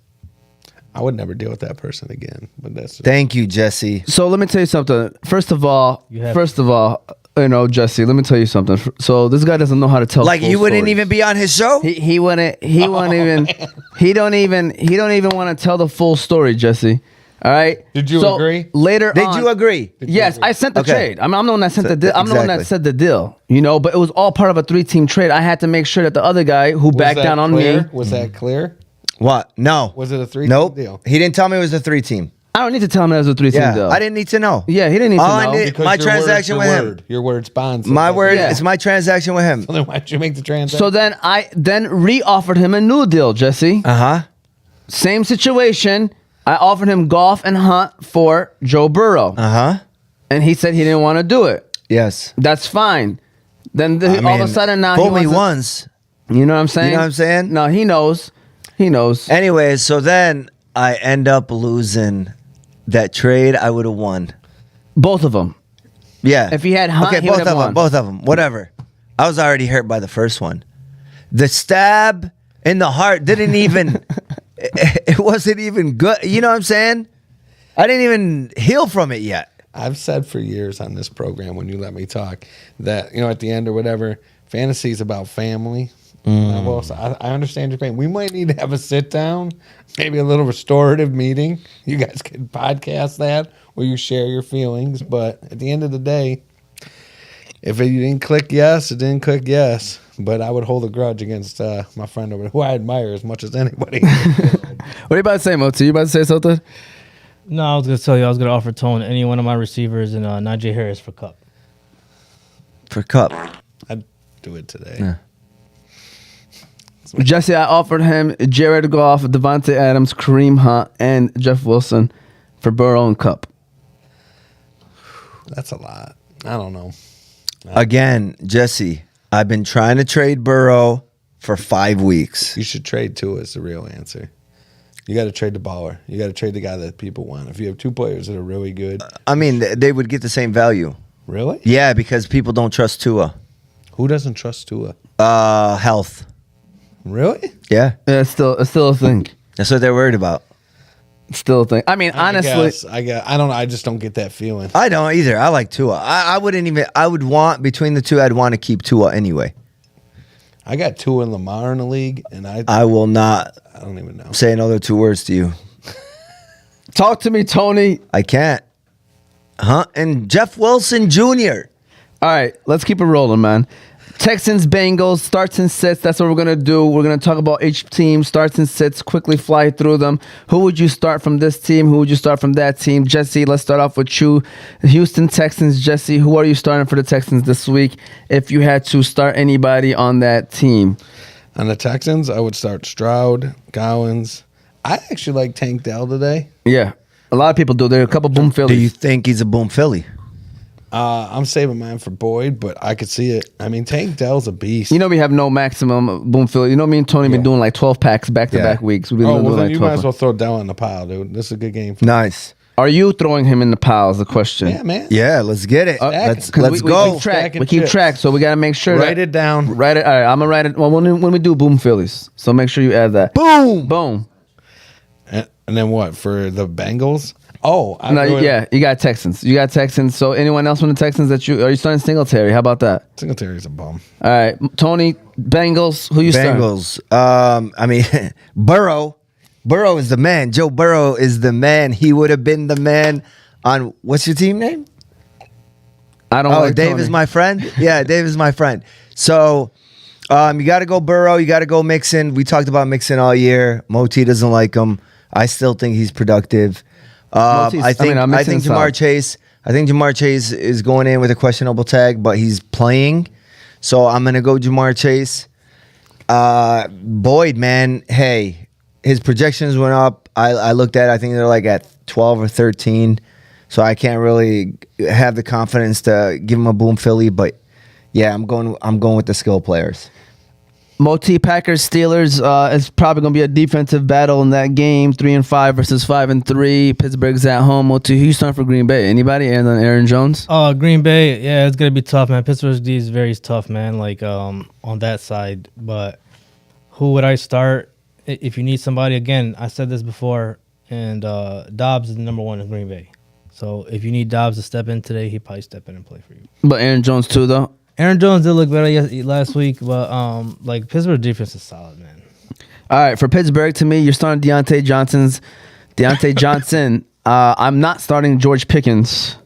I would never deal with that person again. But that's Thank you, Jesse. So let me tell you something. First of all, Jesse, let me tell you something. So this guy doesn't know how to tell. Like full you wouldn't stories. even be on his show? He wouldn't even. He don't even want to tell the full story, Jesse. All right. Did you agree? Later Did on, you agree? Yes, I sent the Okay. trade. I'm the one that sent the deal. I'm the one that Exactly. said the deal. But it was all part of a 3-team trade. I had to make sure that the other guy who backed down on me. Was that clear? What? No. Was it a 3-team Nope. deal? He didn't tell me it was a 3-team. I don't need to tell him that it was a 3-team Yeah, deal. I didn't need to know. Yeah, he didn't need to All I know. need- Because my your transaction word's with your him. word. Your word's bond. My word, Yeah. it's my transaction with him. Then why'd you make the transaction? So then I re-offered him a new deal, Jesse. Uh-huh. Same situation. I offered him Goff and Hunt for Joe Burrow. Uh-huh. And he said he didn't want to do it. Yes. That's fine. Then all of a mean, sudden now fool he me wants to- once. You know what I'm saying? You know what I'm saying? No, he knows. He knows. Anyways, so then I end up losing that trade. I would have won. Both of them. Yeah. If he had Hunt, okay, he both would've of won. them. Both of them. Whatever. I was already hurt by the first one. The stab in the heart didn't even. It wasn't even good. You know what I'm saying? I didn't even heal from it yet. I've said for years on this program when you let me talk that, at the end or whatever, fantasy is about family. Well, so I understand your pain. We might need to have a sit down, maybe a little restorative meeting. You guys can podcast that where you share your feelings. But at the end of the day, if you didn't click yes, it didn't click yes. But I would hold a grudge against my friend over there, who I admire as much as anybody. What are you about to say, Moti? You about to say something? No, I was going to tell you I was going to offer Tone any one of my receivers and Najee Harris for Cup. For Cup. I'd do it today. Yeah. Jesse, I offered him Jared Goff, Devontae Adams, Kareem Hunt, and Jeff Wilson for Burrow and Cup. That's a lot. I don't know. Again, Jesse, I've been trying to trade Burrow for 5 weeks. You should trade Tua is the real answer. You got to trade the baller. You got to trade the guy that people want. If you have two players that are really good. I mean, they would get the same value. Really? Yeah, because people don't trust Tua. Who doesn't trust Tua? Health. Really? Yeah. Yeah, it's still a thing. That's what they're worried about. It's still a thing. I mean, honestly, I don't know. I just don't get that feeling. I don't either. I like Tua. I wouldn't even. I would want between the two. I'd want to keep Tua anyway. I got Tua and Lamar in the league, and I will not I don't even know. say another 2 words to you. talk to me, Tony. I can't. And Jeff Wilson Jr. All right, let's keep it rolling, man. Texans, Bengals, starts and sits. That's what we're going to do. We're going to talk about each team, starts and sits, quickly fly through them. Who would you start from this team? Who would you start from that team? Jesse, let's start off with you. Houston Texans, Jesse, who are you starting for the Texans this week if you had to start anybody on that team? On the Texans, I would start Stroud, Guyz. I actually like Tank Dell today. Yeah, a lot of people do. There are a couple boom Do you Phillies. think he's a boom Philly? I'm saving mine for Boyd, but I could see it. I mean, Tank Dell's a beast. You know we have no maximum boom Philly. You know me and Tony been doing like 12 packs back-to-back Yeah. weeks. We've been well, doing then like you 12 might as well throw Dell in the pile, dude. This is a good game. Nice. Are you throwing him in the pile is the question. Yeah, man. Yeah, let's get it. Let's 'Cause let's we go. keep track. Stacking We keep chips. track, so we got to make sure Write that, it down. Write it. All right, I'm gonna write it. Well, when we do boom Phillies, so make sure you add that. Boom. Boom. And then what? For the Bengals, Oh, You got Texans. You got Texans. So anyone else from the Texans are you starting Singletary? How about that? Singletary's a bum. All right, Tony, Bengals. Who you starting? Bengals. I mean, Burrow. Burrow is the man. Joe Burrow is the man. He would have been the man on what's your team name? I don't. Oh, like Dave Tony. is my friend. Yeah, Dave is my friend. So, you got to go Burrow. You got to go Mixon. We talked about Mixon all year. Moti doesn't like him. I still think he's productive. I think Jamar Chase. I think Jamar Chase is going in with a questionable tag, but he's playing. So I'm gonna go Jamar Chase. Boyd, man, hey, his projections went up. I looked at it, I think they're like at 12 or 13. So I can't really have the confidence to give him a boom Philly, but yeah, I'm going with the skill players. Moti, Packers, Steelers. It's probably going to be a defensive battle in that game. 3-5 versus 5-3. Pittsburgh's at home. Moti, who you starting for Green Bay? Anybody? And then Aaron Jones? Green Bay, yeah, it's gonna be tough, man. Pittsburgh's D is very tough, man. Like on that side, but who would I start if you need somebody? Again, I said this before, and Dobbs is the number one in Green Bay. So if you need Dobbs to step in today, he'd probably step in and play for you. But Aaron Jones too, though. Aaron Jones did look better last week, but like Pittsburgh defense is solid, man. All right, for Pittsburgh, to me, you're starting Deontay Johnson. I'm not starting George Pickens.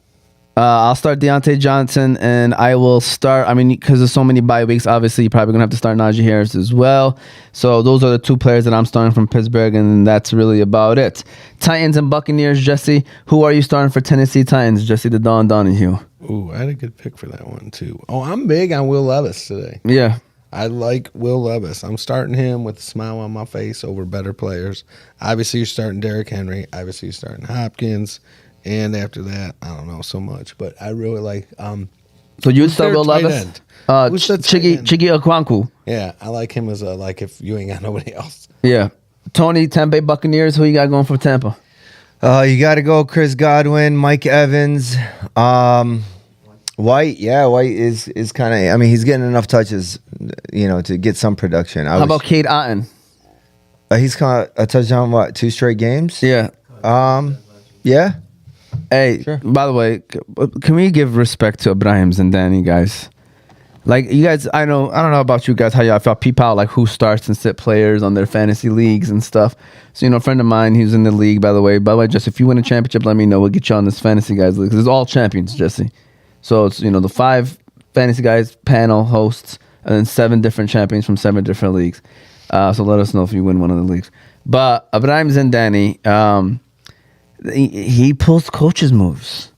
I'll start Deontay Johnson, and I will start. I mean, because there's so many bye weeks, obviously, you're probably gonna have to start Najee Harris as well. So those are the two players that I'm starting from Pittsburgh, and that's really about it. Titans and Buccaneers, Jesse. Who are you starting for Tennessee Titans, Jesse the Don Donoghue? Ooh, I had a good pick for that one too. Oh, I'm big on Will Levis today. Yeah. I like Will Levis. I'm starting him with a smile on my face over better players. Obviously, you're starting Derrick Henry. Obviously, you're starting Hopkins. And after that, I don't know so much. But I really like So you'd start their Will tight Levis? end? Who's the tight end? Chigi Okwankwu. Yeah, I like him as like if you ain't got nobody else. Yeah. Tony, Tampa Bay Buccaneers. Who you got going for Tampa? You got to go Chris Godwin, Mike Evans, White. Yeah, White is kind of. I mean, he's getting enough touches, to get some production. How about Cade Otton? He's caught a touchdown. What, 2 straight games? Yeah. Yeah. Hey, Sure. By the way, can we give respect to Ibrahim's and Danny, guys? Like, you guys, I don't know about you guys, how y'all felt. Peep out, like, who starts and sit players on their fantasy leagues and stuff. So, a friend of mine, he's in the league, by the way. Just if you win a championship, let me know. We'll get you on this fantasy guys league. 'Cause it's all champions, Jesse. So, it's, the 5 fantasy guys panel hosts, and then 7 different champions from 7 different leagues. So, let us know if you win one of the leagues. But Ibrahim's and Danny, he pulls coaches' moves.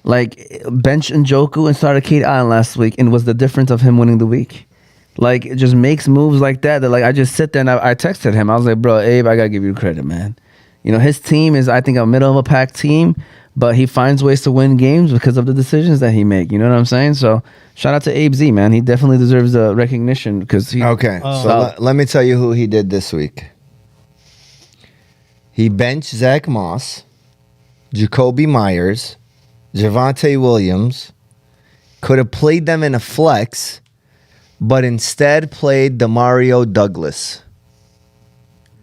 Like, bench Njoku and started Kate Allen last week, and was the difference of him winning the week. Like, it just makes moves like that like, I just sit there and I texted him. I was like, bro, Abe, I got to give you credit, man. His team is, I think, a middle-of-a-pack team, but he finds ways to win games because of the decisions that he make. You know what I'm saying? So, shout out to Abe Z, man. He definitely deserves the recognition because he... Okay, so let me tell you who he did this week. He benched Zach Moss, Jacoby Myers, Javonte Williams, could have played them in a flex, but instead played Demario Douglas.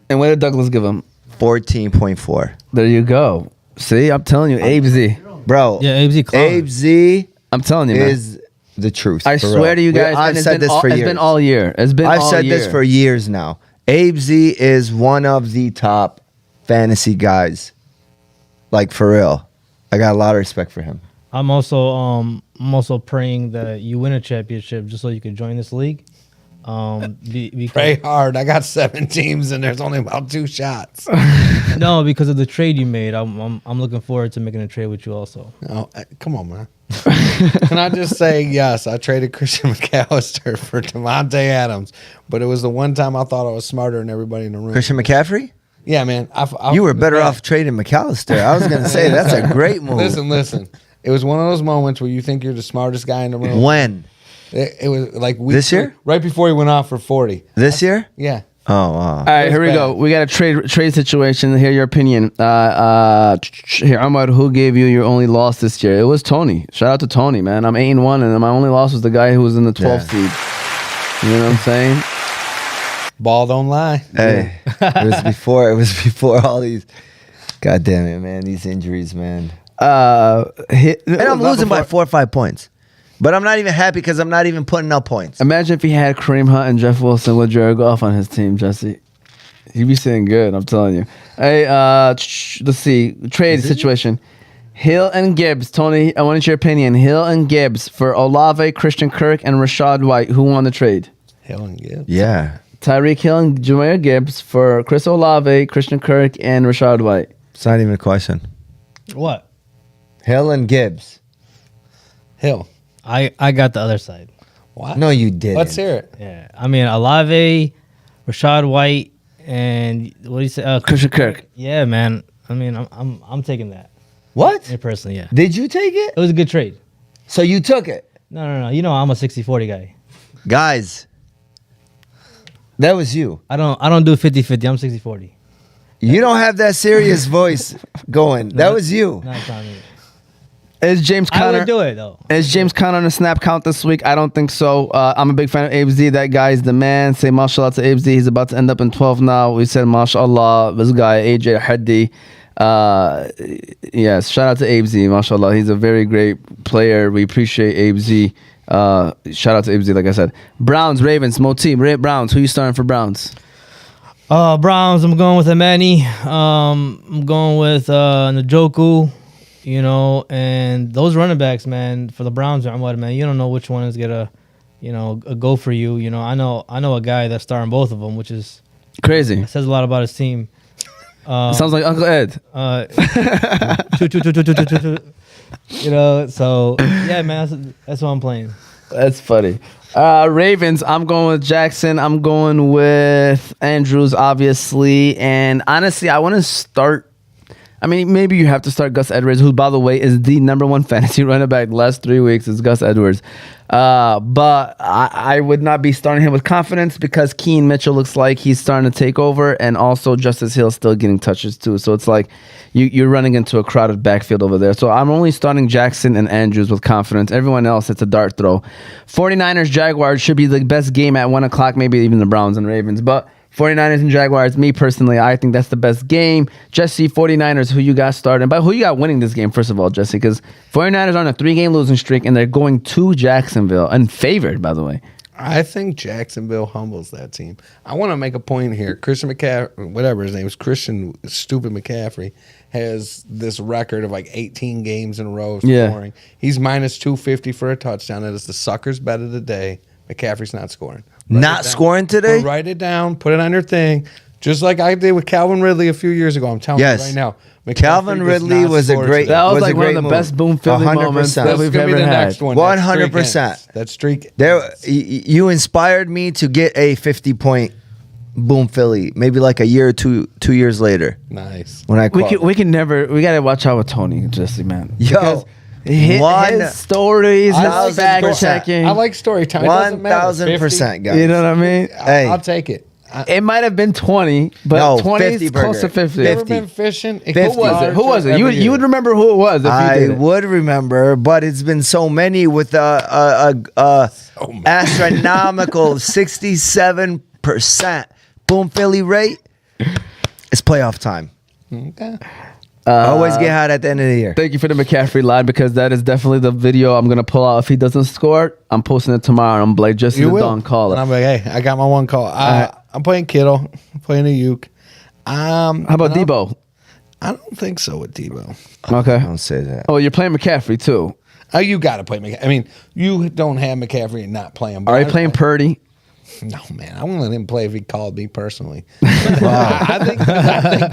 And what did Douglas give him? 14.4. There you go. See, I'm telling you, Abe Z. Bro, Yeah, Abe Z I'm telling you, man. is the truth. I for swear real. to you guys, I've and said this for years. It's been all year. I've said this for years now. Abe Z is one of the top fantasy guys. Like, for real. I got a lot of respect for him. I'm also praying that you win a championship just so you can join this league. Because, Pray hard. I got 7 teams and there's only about 2 shots. no, because of the trade you made. I'm looking forward to making a trade with you also. Oh, come on, man. Can I just say, yes, I traded Christian McAllister for Devontae Adams, but it was the one time I thought I was smarter than everybody in the room. Christian McCaffrey? Yeah, man. You were better off trading McAllister. I was going to say, that's a great move. Listen. It was one of those moments where you think you're the smartest guy in the room. When? It was like This year? right before he went off for 40. This year? Yeah. Oh, wow. All right, here we bad. go. We got a trade situation. Hear your opinion. Here, Ahmad, who gave you your only loss this year? It was Tony. Shout out to Tony, man. I'm 8-1, and my only loss was the guy who was in the 12th seed. You know what I'm saying? Ball don't lie. Hey, it was before all these. God damn it, man. These injuries, man. And And I'm losing by 4 or 5 points. But I'm not even happy because I'm not even putting up points. Imagine if he had Kareem Hunt and Jeff Wilson with Jared Goff on his team, Jesse. He'd be sitting good, I'm telling you. Hey, let's see. Trade situation. Hill and Gibbs. Tony, I wanted your opinion. Hill and Gibbs for Olave, Christian Kirk, and Rashad White. Who won the trade? Hell and Gibbs. Yeah. Tyreek Hill and Jameer Gibbs for Chris Olave, Christian Kirk, and Rashad White. It's not even a question. What? Hill and Gibbs. Hill. I got the other side. What? No, you didn't. Let's hear it. Yeah, I mean Olave, Rashad White, and what do you say? Christian Kirk. Yeah, man. I mean, I'm taking that. What? Me personally, yeah. Did you take it? It was a good trade. So you took it. No. You know I'm a 60-40 guy. Guys, that was you. I don't do 50-50. I'm 60-40. You don't have that serious voice going. That was you. No, it's not me. Is James I Conner? would do it though. Is James Conner on the snap count this week? I don't think so. I'm a big fan of Abe Z. That guy is the man. Say mashallah to Abe Z. He's about to end up in 12 now. We said mashallah. This guy, AJ Haddi. Yes, shout out to Abe Z. Mashallah. He's a very great player. We appreciate Abe Z. Shout out to Abe Z, like I said. Browns, Ravens, Moti, Browns. Who you starting for Browns? Browns. I'm going with Amani. I'm going with Njoku. You know, and those running backs, man, for the Browns, man, you don't know which one is gonna, go for you. You know, I know a guy that's starting both of them, which is Crazy. says a lot about his team. Sounds like Uncle Ed. You know, so yeah, man, that's what I'm playing. That's funny. Ravens, I'm going with Jackson. I'm going with Andrews, obviously. And honestly, I want to start. I mean, maybe you have to start Gus Edwards, who, by the way, is the #1 fantasy running back the last 3 weeks. Is Gus Edwards. But I would not be starting him with confidence because Keen Mitchell looks like he's starting to take over, and also Justice Hill still getting touches too. So it's like you're running into a crowded backfield over there. So I'm only starting Jackson and Andrews with confidence. Everyone else, it's a dart throw. 49ers, Jaguars should be the best game at 1 o'clock, maybe even the Browns and Ravens. But 49ers and Jaguars, me personally, I think that's the best game. Jesse, 49ers, who you got starting? But who you got winning this game, first of all, Jesse? Because 49ers are on a 3-game losing streak, and they're going to Jacksonville, and favored, by the way. I think Jacksonville humbles that team. I want to make a point here. Christian McCaffrey, whatever his name is, Christian Stupid McCaffrey, has this record of like 18 games in a row of scoring. He's minus 250 for a touchdown. That is the sucker's bet of the day. McCaffrey's not scoring. Not scoring today? Write it down. Put it on your thing. Just like I did with Calvin Ridley a few years ago. I'm telling you right now. McCaffrey Calvin Ridley does was a not great. score That was was like a one great of the move. best Boom Philly 100%. moments that That's we've gonna be ever the had. next one. 100%. That streak. There, you inspired me to get a 50-point Boom Philly, maybe like a year or two years later. Nice. When I We can never. We gotta watch out with Tony, Jesse, man. Yo, His stories, his 1,000%. fact checking. I like story time. It doesn't matter. 1,000%, guys. You know what I mean? Hey. I'll take it. It might have been 20, but No, 20 is 50 close to burger. 50. You ever 50. been fishing? 50. Who was it? Who was it? You would remember who it was if you I did it. would remember, but it's been so many with a astronomical 67% Boom Philly rate. It's playoff time. Okay. Always get hot at the end of the year. Thank you for the McCaffrey line, because that is definitely the video I'm gonna pull out if he doesn't score. I'm posting it tomorrow, and I'm like, Jesse the Don, call And it. I'm like, hey, I got my one call. I'm playing Kittle. I'm playing a Uke. How about Debo? I don't think so with Debo. Okay. Don't say that. Oh, you're playing McCaffrey too. Oh, you got to play McCaffrey. I mean, you don't have McCaffrey and not play him. Are you playing Purdy? No, man. I wouldn't let him play if he called me personally. I think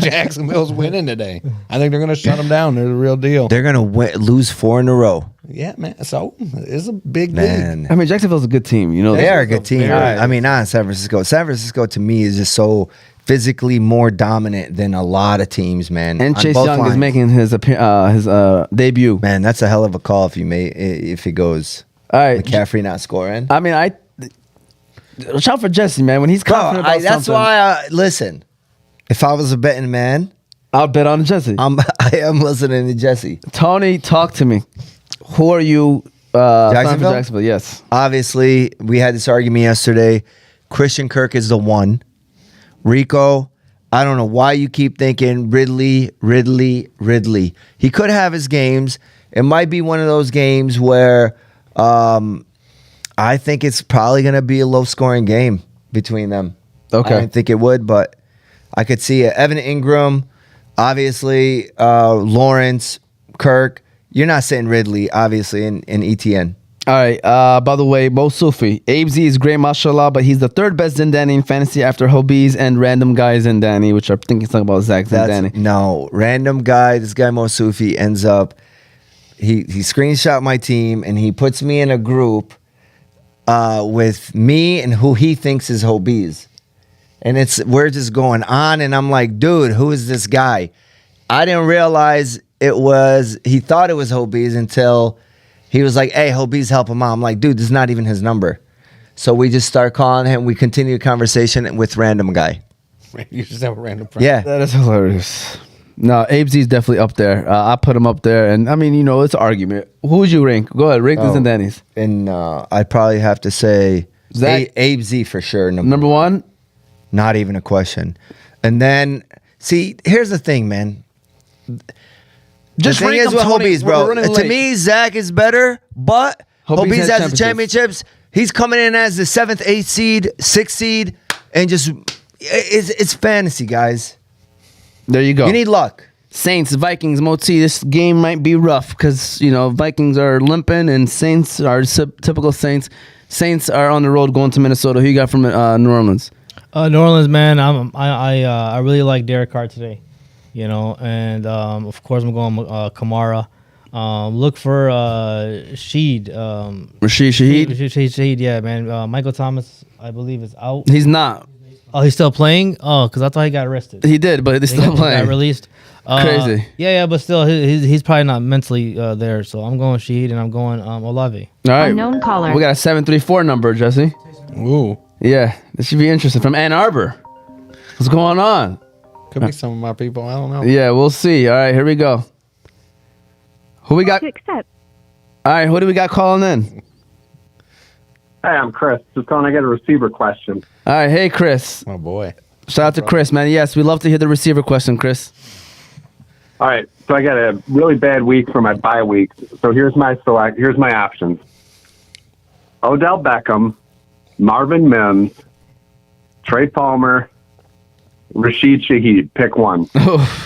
Jacksonville's winning today. I think they're going to shut him down. They're the real deal. They're gonna lose 4 in a row. Yeah, man. So it's a big league. Man, I mean, Jacksonville's a good team. You know, they that. are a good team. I mean, not in San Francisco. San Francisco to me is just so physically more dominant than a lot of teams, man. And on Chase both Young is lines. making his debut. Man, that's a hell of a call if he goes. All right, McCaffrey not scoring. I mean, watch out for Jesse, man. When he's Bro, confident about that's something, why. Listen, if I was a betting man, I'll bet on Jesse. I am listening to Jesse. Tony, talk to me. Who are you? Jacksonville? Jacksonville, yes. Obviously, we had this argument yesterday. Christian Kirk is the one. Rico, I don't know why you keep thinking Ridley. He could have his games. It might be one of those games where I think it's probably going to be a low-scoring game between them. Okay. I didn't think it would, but I could see it. Evan Ingram, obviously, Lawrence, Kirk. You're not sitting Ridley, obviously, in ETN. All right. By the way, Bo Sufi. Abe Z is great, mashallah, but he's the third best Zindani in fantasy after Hobies and random guys Zindani, which I think he's talking about Zach Zindani. No, random guy. This guy Mo Sufi ends up. He screenshot my team and he puts me in a group with me and who he thinks is Hobies, and we're just going on, and I'm like, dude, who is this guy? I didn't realize he thought it was Hobies until he was like, hey, Hobies, help him out. I'm like, dude, this is not even his number. So we just start calling him. We continue the conversation with random guy. You just have a random friend. Yeah. That is hilarious. No, Abe Z is definitely up there. I put him up there, and I mean, it's an argument. Who would you rank? Go ahead, rank the Zindanis. And I'd probably have to say Zach- Abe Z for sure. Number one? Not even a question. And then, see, here's the thing, man. Just the thing rank is them, with Tony. Hobies, We're bro. running To late. me, Zach is better, but Hobies Hobies has has the championships. championships. He's coming in as the 7th, 8th seed, 6th seed, and just it's fantasy, guys. There you go. You need luck. Saints, Vikings, Moti. This game might be rough because Vikings are limping and Saints are typical Saints. Saints are on the road going to Minnesota. Who you got from New Orleans? New Orleans, man. I really like Derek Carr today, and of course I'm going Kamara. Look for Sheed. Rashid Shaheed. Shaheed, yeah, man. Michael Thomas, I believe, is out. He's not. Oh, he's still playing? Oh, because I thought he got arrested. He did, but he's still He playing. got released. Crazy. Yeah, but still, he's probably not mentally there. So I'm going Shaheed and I'm going Olave. All right. Unknown caller. We got a 734 number, Jesse. Ooh. Yeah, this should be interesting. From Ann Arbor. What's going on? Could be some of my people. I don't know. Yeah, we'll see. All right, here we go. Who we got? To accept. All right, who do we got calling in? Hey, I'm Chris. Just calling to get a receiver question. All right, hey, Chris. Oh, boy. Shout out to Chris, man. Yes, we love to hear the receiver question, Chris. All right, so I got a really bad week for my bye week. So here's my options: Odell Beckham, Marvin Mims, Trey Palmer, Rashid Shaheed. Pick one. It's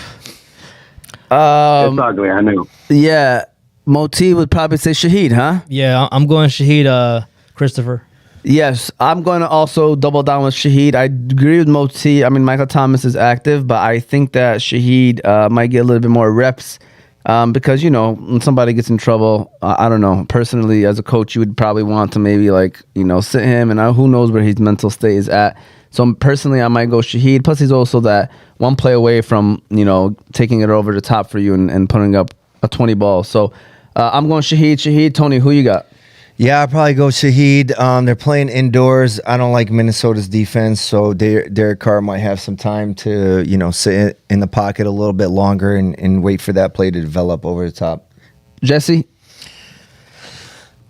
ugly, I know. Yeah, Moti would probably say Shaheed, huh? Yeah, I'm going Shaheed, Christopher. Yes, I'm going to also double down with Shaheed. I agree with Moti. I mean, Michael Thomas is active, but I think that Shaheed might get a little bit more reps because, when somebody gets in trouble, I don't know. Personally, as a coach, you would probably want to maybe sit him, and who knows where his mental state is at. So personally, I might go Shaheed. Plus, he's also that one play away from, taking it over the top for you and putting up a 20 ball. So I'm going Shaheed. Shaheed, Tony, who you got? Yeah, I'll probably go Shaheed. They're playing indoors. I don't like Minnesota's defense, so Derek Carr might have some time to, sit in the pocket a little bit longer and wait for that play to develop over the top. Jesse?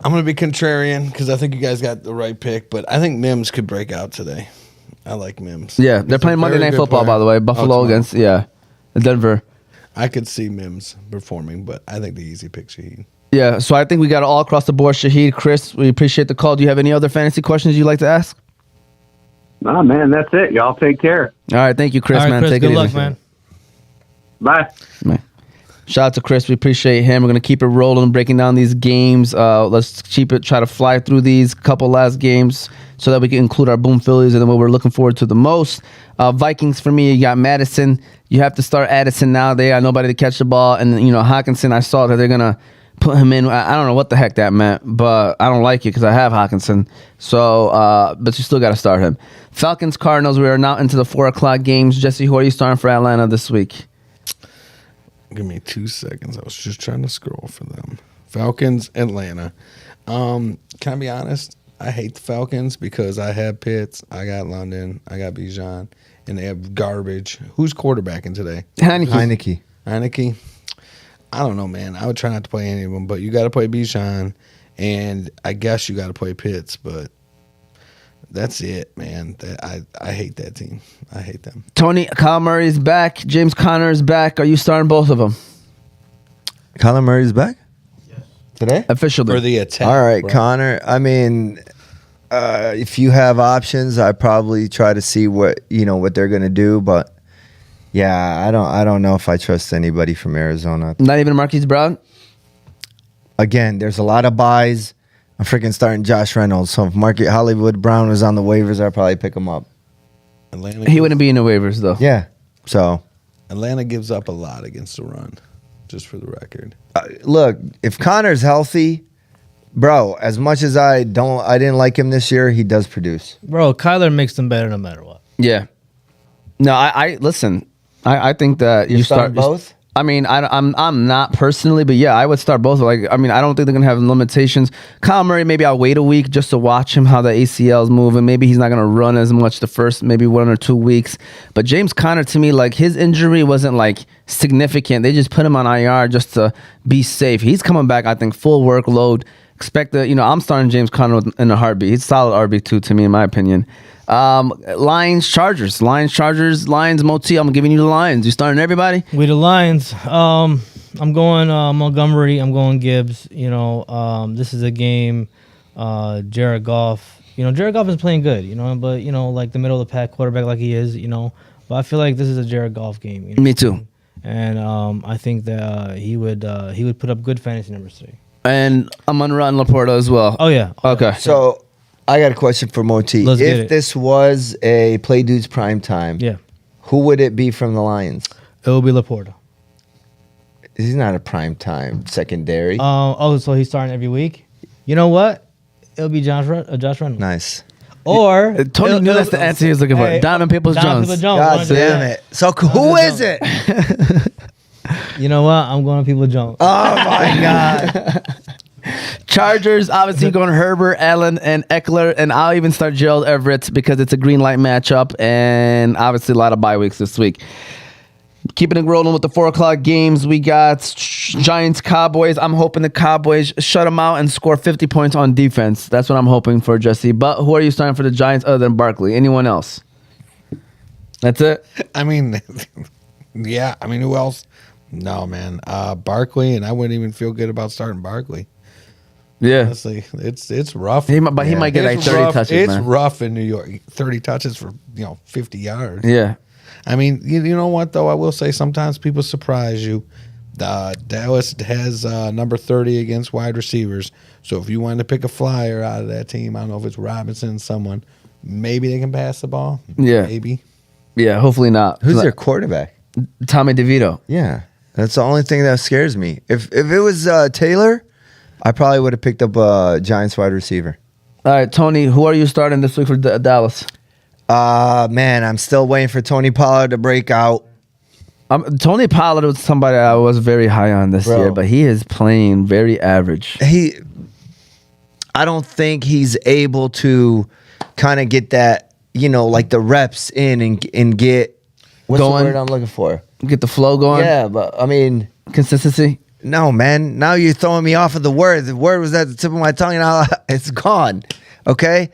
I'm going to be contrarian because I think you guys got the right pick, but I think Mims could break out today. I like Mims. Yeah, they're He's a playing Monday very Night good Football, player. by the way. Buffalo tomorrow. against, Denver. I could see Mims performing, but I think the easy pick Shaheed. Yeah, so I think we got it all across the board. Shaheed, Chris, we appreciate the call. Do you have any other fantasy questions you'd like to ask? Nah, man, that's it. Y'all take care. All right, thank you, Chris, All right, man. Chris, Take good it luck, easy. man. Bye. Man. Shout out to Chris. We appreciate him. We're going to keep it rolling, breaking down these games. Let's try to fly through these couple last games so that we can include our Boom Phillies and then what we're looking forward to the most. Vikings, for me, you got Madison. You have to start Addison now. They got nobody to catch the ball. And, Hawkinson, I saw that they're going to put him in. I don't know what the heck that meant, but I don't like it because I have Hawkinson. So, but you still got to start him. Falcons, Cardinals, we are now into the 4 o'clock games. Jesse, who are you starting for Atlanta this week? Give me 2 seconds. I was just trying to scroll for them. Falcons, Atlanta. Can I be honest? I hate the Falcons because I have Pitts, I got London, I got Bijan, and they have garbage. Who's quarterbacking today? Heineke. Heineke? I don't know, man. I would try not to play any of them, but you got to play Bijan, and I guess you got to play Pitts, but That's it, man. I hate that team. I hate them. Tony, Kyle Murray is back. James Conner is back. Are you starting both of them Kyler Murray's back today. officially? For the attack. All right, bro. Connor. I mean, if you have options, I probably try to see what they're gonna do. But yeah, I don't know if I trust anybody from Arizona. Not even Marquise Brown. Again, there's a lot of buys. I'm freaking starting Josh Reynolds. So if Hollywood Brown was on the waivers, I'd probably pick him up. He wouldn't be in the waivers though. Yeah. So Atlanta gives up a lot against the run, just for the record. look, if Connor's healthy, bro, as much as I didn't like him this year, he does produce. Bro, Kyler makes them better no matter what. Yeah. No, I listen. I think that you start both. I mean, I'm not personally, but yeah, I would start both. Like, I mean, I don't think they're gonna have limitations. Kyle Murray, maybe I'll wait a week just to watch him how the ACL's moving. Maybe he's not gonna run as much the first maybe 1 or 2 weeks. But James Conner, to me, like his injury wasn't like significant. They just put him on IR just to be safe. He's coming back, I think, full workload. Expect that. I'm starting James Conner in a heartbeat. He's solid RB2 to me, in my opinion. Lions, Chargers, Moti. I'm giving you the Lions. You starting everybody? We the Lions. I'm going Montgomery. I'm going Gibbs. This is a game. Jared Goff. Jared Goff is playing good. But like the middle of the pack quarterback, like he is. But I feel like this is a Jared Goff game. Me too. And I think that he would put up good fantasy numbers today. And I'm gonna run Laporta as well. Oh yeah. Okay. So I got a question for Moti. Let's get If it. this was a Play Dudes prime time, Yeah. who would it be from the Lions? It will be Laporta. He's not a prime time secondary. So he's starting every week. You know what? It'll be Josh Reynolds. Nice. Or Tony knew that's the answer he was looking for. Hey, Donovan Peoples-Jones. God damn it. So who is it? You know what? I'm going to Peoples-Jones. Oh my God. Chargers, obviously going Herbert, Allen, and Eckler, and I'll even start Gerald Everett because it's a green light matchup, and obviously a lot of bye weeks this week. Keeping it rolling with the 4 o'clock games, we got Giants, Cowboys. I'm hoping the Cowboys shut them out and score 50 points on defense. That's what I'm hoping for, Jesse. But who are you starting for the Giants other than Barkley? Anyone else? That's it? I mean, yeah. I mean, who else? No, man. Barkley, and I wouldn't even feel good about starting Barkley. Yeah. Honestly, it's rough. He might get like It's 30 rough. touches, It's man. rough in New York. 30 touches for 50 yards. Yeah. I mean, you know what though? I will say sometimes people surprise you. Dallas has number 30 against wide receivers. So if you wanted to pick a flyer out of that team, I don't know if it's Robinson, someone, maybe they can pass the ball. Yeah. Maybe. Yeah, hopefully not. Who's their quarterback? Tommy DeVito. Yeah. That's the only thing that scares me. If it was Taylor, I probably would have picked up a Giants wide receiver. All right, Tony, who are you starting this week for Dallas? Man, I'm still waiting for Tony Pollard to break out. Tony Pollard was somebody I was very high on this Bro. year, but he is playing very average. I don't think he's able to kind of get that, like the reps in and get what's Going. the word I'm looking for? Get the flow going. Yeah, but I mean, Consistency. no, man. Now you're throwing me off of the word. The word was at the tip of my tongue, and now it's gone. Okay.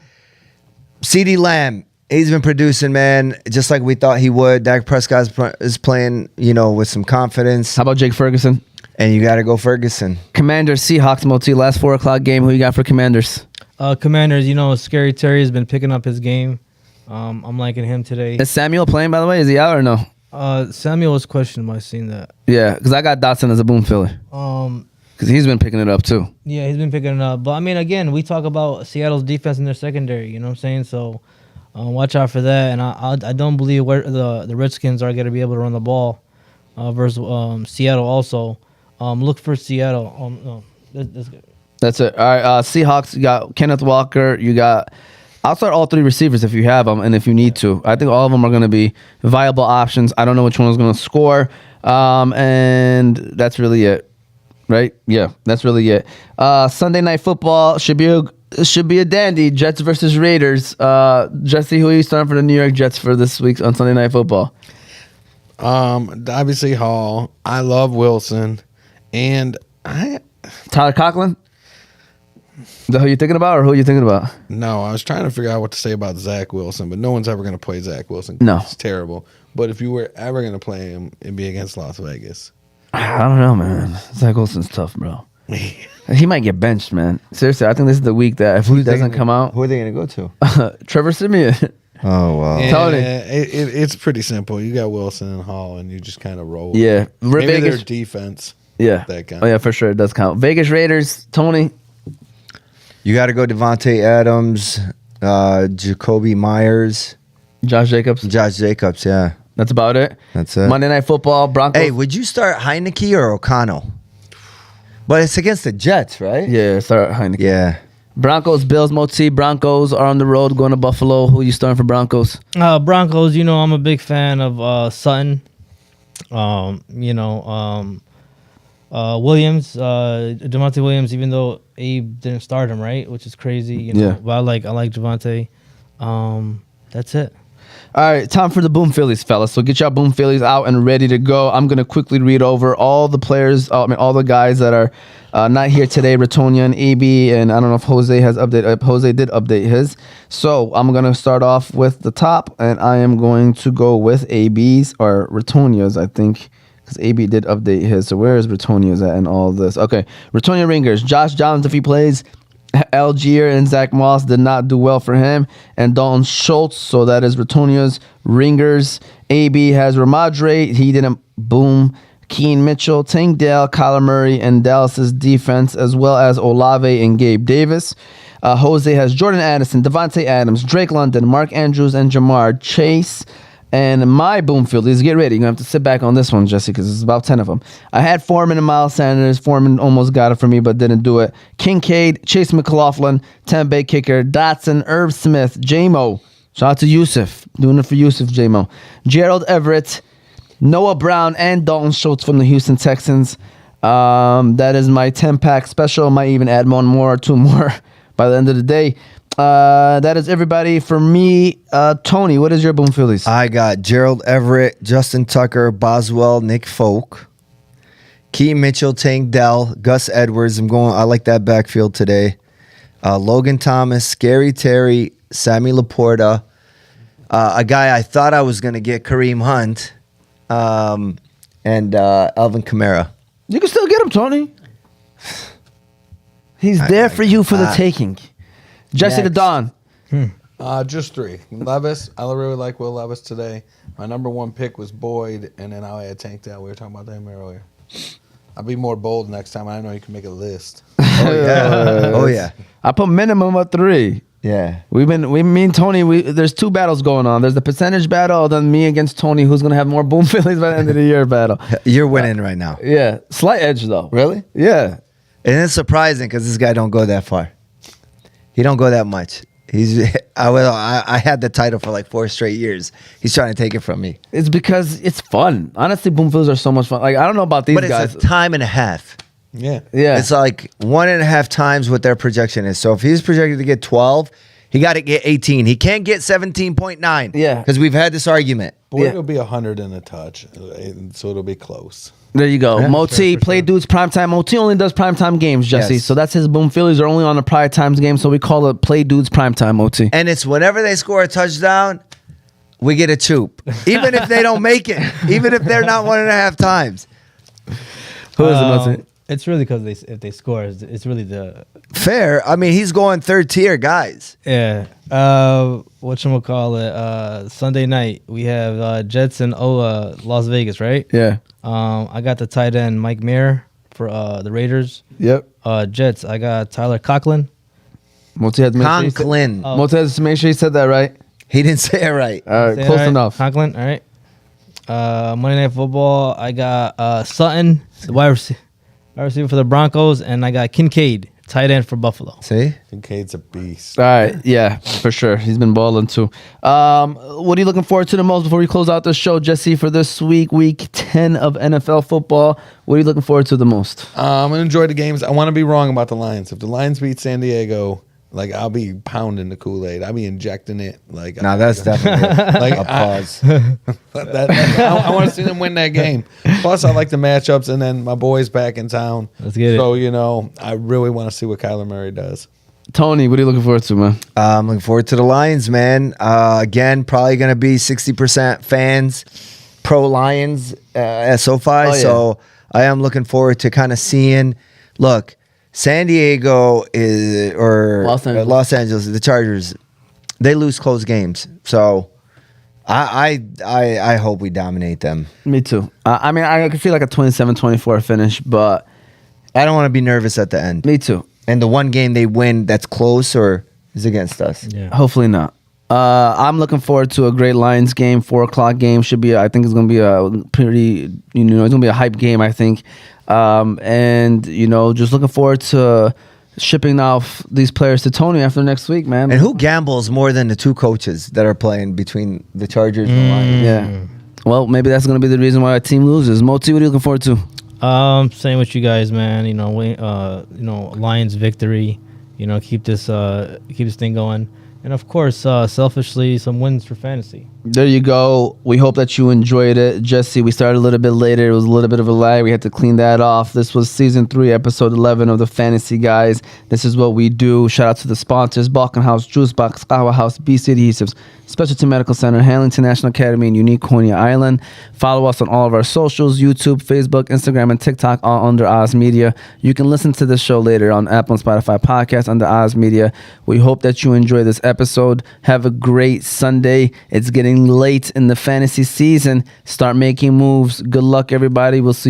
CeeDee Lamb, he's been producing, man, just like we thought he would. Dak Prescott is playing, with some confidence. How about Jake Ferguson? And you got to go Ferguson. Commanders, Seahawks, Moti. Last 4 o'clock game. Who you got for Commanders? Commanders, Scary Terry has been picking up his game. I'm liking him today. Is Samuel playing, by the way? Is he out or no? Samuel was questioned. I've seen that. Yeah, because I got Dotson as a boom filler. Because he's been picking it up too. Yeah, he's been picking it up. But I mean, again, we talk about Seattle's defense in their secondary. You know what I'm saying? So watch out for that. And I don't believe where the Redskins are going to be able to run the ball versus Seattle. Also, look for Seattle. No, that's good. That's it. All right, Seahawks. You got Kenneth Walker. You got. I'll start all 3 receivers if you have them and if you need to. I think all of them are going to be viable options. I don't know which one is going to score, and that's really it, right? Yeah, that's really it. Sunday Night Football should be a dandy. Jets versus Raiders. Jesse, who are you starting for the New York Jets for this week on Sunday Night Football? Obviously Hall. I love Wilson, and Tyler Conklin. Who you thinking about, or who you thinking about? No, I was trying to figure out what to say about Zach Wilson, but no one's ever going to play Zach Wilson. No. It's terrible. But if you were ever going to play him, it'd be against Las Vegas. I don't know, man. Zach Wilson's tough, bro. He might get benched, man. Seriously, I think this is the week that if he doesn't come out, Who are they going to go to? Trevor Siemian. Oh, wow. Yeah, Tony. it's pretty simple. You got Wilson and Hall, and you just kind of roll. Yeah. Maybe Vegas. their defense. Yeah. That count. Oh yeah, for sure it does count. Vegas Raiders. Tony. You got to go Devontae Adams, Jacoby Myers, Josh Jacobs. Josh Jacobs. Yeah, That's about it. that's it. Monday Night Football. Broncos. Hey, would you start Heineke or O'Connell? But it's against the Jets, right? Yeah, start Heineken. Yeah. Broncos, Bills, Moti. Broncos are on the road going to Buffalo. Who you starting for Broncos? Broncos, I'm a big fan of Sutton. Williams, Javonte Williams, even though Abe didn't start him, right? Which is crazy. Yeah. But I like Javonte. That's it. All right, time for the Boom Phillies, fellas. So get y'all Boom Phillies out and ready to go. I'm going to quickly read over all the players, all the guys that are not here today, Ratonia and AB, and I don't know if Jose has updated. Jose did update his. So I'm going to start off with the top, and I am going to go with AB's or Ratonia's, I think, because AB did update his. So where is Ratonia's at in all this? Okay, Ratonia Ringers, Josh Johns, if he plays. Algier and Zach Moss did not do well for him, and Dalton Schultz, so that is Ratonia's Ringers. AB has Ramadre, he didn't boom. Keen Mitchell, Tank Dell, Kyler Murray, and Dallas's defense, as well as Olave and Gabe Davis. Jose has Jordan Addison, Devontae Adams, Drake London, Mark Andrews, and Jamar Chase. And my Boom Phillies, get ready. You're going to have to sit back on this one, Jesse, because it's about 10 of them. I had Foreman and Miles Sanders. Foreman almost got it for me, but didn't do it. Kincaid, Chase McLaughlin, Tampa Kicker, Dotson, Irv Smith, J-Mo. Shout out to Yusuf. Doing it for Yusuf, J-Mo. Gerald Everett, Noah Brown, and Dalton Schultz from the Houston Texans. That is my 10-pack special. Might even add one more or two more by the end of the day. That is everybody for me. Tony, what is your Boom Phillies? I got Gerald Everett, Justin Tucker, Boswell, Nick Folk, Key Mitchell, Tank Dell, Gus Edwards. I like that backfield today. Logan Thomas, Scary Terry, Sammy Laporta. A guy I thought I was going to get, Kareem Hunt, and Alvin Kamara. You can still get him, Tony. He's there for you for the taking. Jesse the Next. Don. Just three. Levis, I really like Will Levis today. My number one pick was Boyd, and then I'll add Tank Dell. We were talking about that earlier. I'll be more bold next time. I know you can make a list. Oh, yeah. Oh, yeah. I put minimum of 3. Yeah. Me and Tony, there's 2 battles going on. There's the percentage battle, then me against Tony, who's going to have more Boom Phillies by the end of the year battle. You're winning right now. Yeah. Slight edge, though. Really? Yeah. And it's surprising because this guy don't go that far. He don't go that much. I had the title for like 4 straight years. He's trying to take it from me. It's because it's fun. Honestly, Boom Phillies are so much fun. Like, I don't know about these But it's guys. a time and a half. Yeah. Yeah. It's like 1.5 times what their projection is. So if he's projected to get 12, he got to get 18. He can't get 17.9. Yeah. Because we've had this argument. Boyd will be 100 and a touch, so it'll be close. There you go. Yeah, Moti, Play Dudes Primetime. Moti only does primetime games, Jesse. Yes. So that's his Boom Phillies are only on the prime times game, so we call it Play Dudes Primetime, Moti. And it's whenever they score a touchdown, we get a choop. Even if they don't make it. Even if they're not 1.5 times. Who is it, Moti? It's really because if they score, it's really the Fair. I mean, he's going third tier, guys. yeah. Whatchamacallit, Sunday night we have Jets and Las Vegas, right? Yeah. I got the tight end Mike Mayer for the Raiders. Yep. Jets, I got Tyler Conklin. Moti had to make sure he said, Conklin. Moti has to make sure he said that right. He didn't say it right. All right, Say it close right? enough. Conklin, all right. Monday Night Football, I got Sutton, the wide receiver for the Broncos, and I got Kincaid, tight end for Buffalo. See? Kincaid's a beast. All right, yeah, for sure. He's been balling too. What are you looking forward to the most before we close out the show, Jesse, for this week 10 of NFL football? What are you looking forward to the most? I'm going to enjoy the games. I want to be wrong about the Lions. If the Lions beat San Diego, Like I'll be pounding the Kool-Aid. I'll be injecting it. Like Now that's definitely like a pause. I want to see them win that game. Plus, I like the matchups, and then my boy's back in town. Let's get it. So I really want to see what Kyler Murray does. Tony, what are you looking forward to, man? I'm looking forward to the Lions, man. Again, probably going to be 60% fans, pro Lions at SoFi. yeah. So I am looking forward to kind of seeing. Look, San Diego or Los Angeles, the Chargers, they lose close games. So I hope we dominate them. Me too. I mean, I could feel like a 27-24 finish, but I don't want to be nervous at the end. me too. And the one game they win that's close or is against us. Yeah. Hopefully not. I'm looking forward to a great Lions game. 4:00 game should be. I think it's going to be a pretty. It's going to be a hype game. I think, and just looking forward to shipping off these players to Tony after next week, man. And who gambles more than the two coaches that are playing between the Chargers and the Lions? Yeah. Well, maybe that's going to be the reason why our team loses. Moti, what are you looking forward to? Same with you guys, man. Lions victory. Keep this thing going, and of course, selfishly, some wins for fantasy. There you go. We hope that you enjoyed it. Jesse, we started a little bit later. It was a little bit of a lag. We had to clean that off. This was season 3, episode 11 of the Fantasy Guys. This is what we do. Shout out to the sponsors: Balkan House, Juice Box, Qahwah House, BC Adhesives, Specialty Medical Center, Hanley International Academy, and Unique Coney Island. Follow us on all of our socials: YouTube, Facebook, Instagram, and TikTok, all under Oz Media. You can listen to this show later on Apple and Spotify podcasts under Oz Media. We hope that you enjoy this episode. Have a great Sunday. It's getting late in the fantasy season. Start making moves. Good luck, everybody. We'll see you.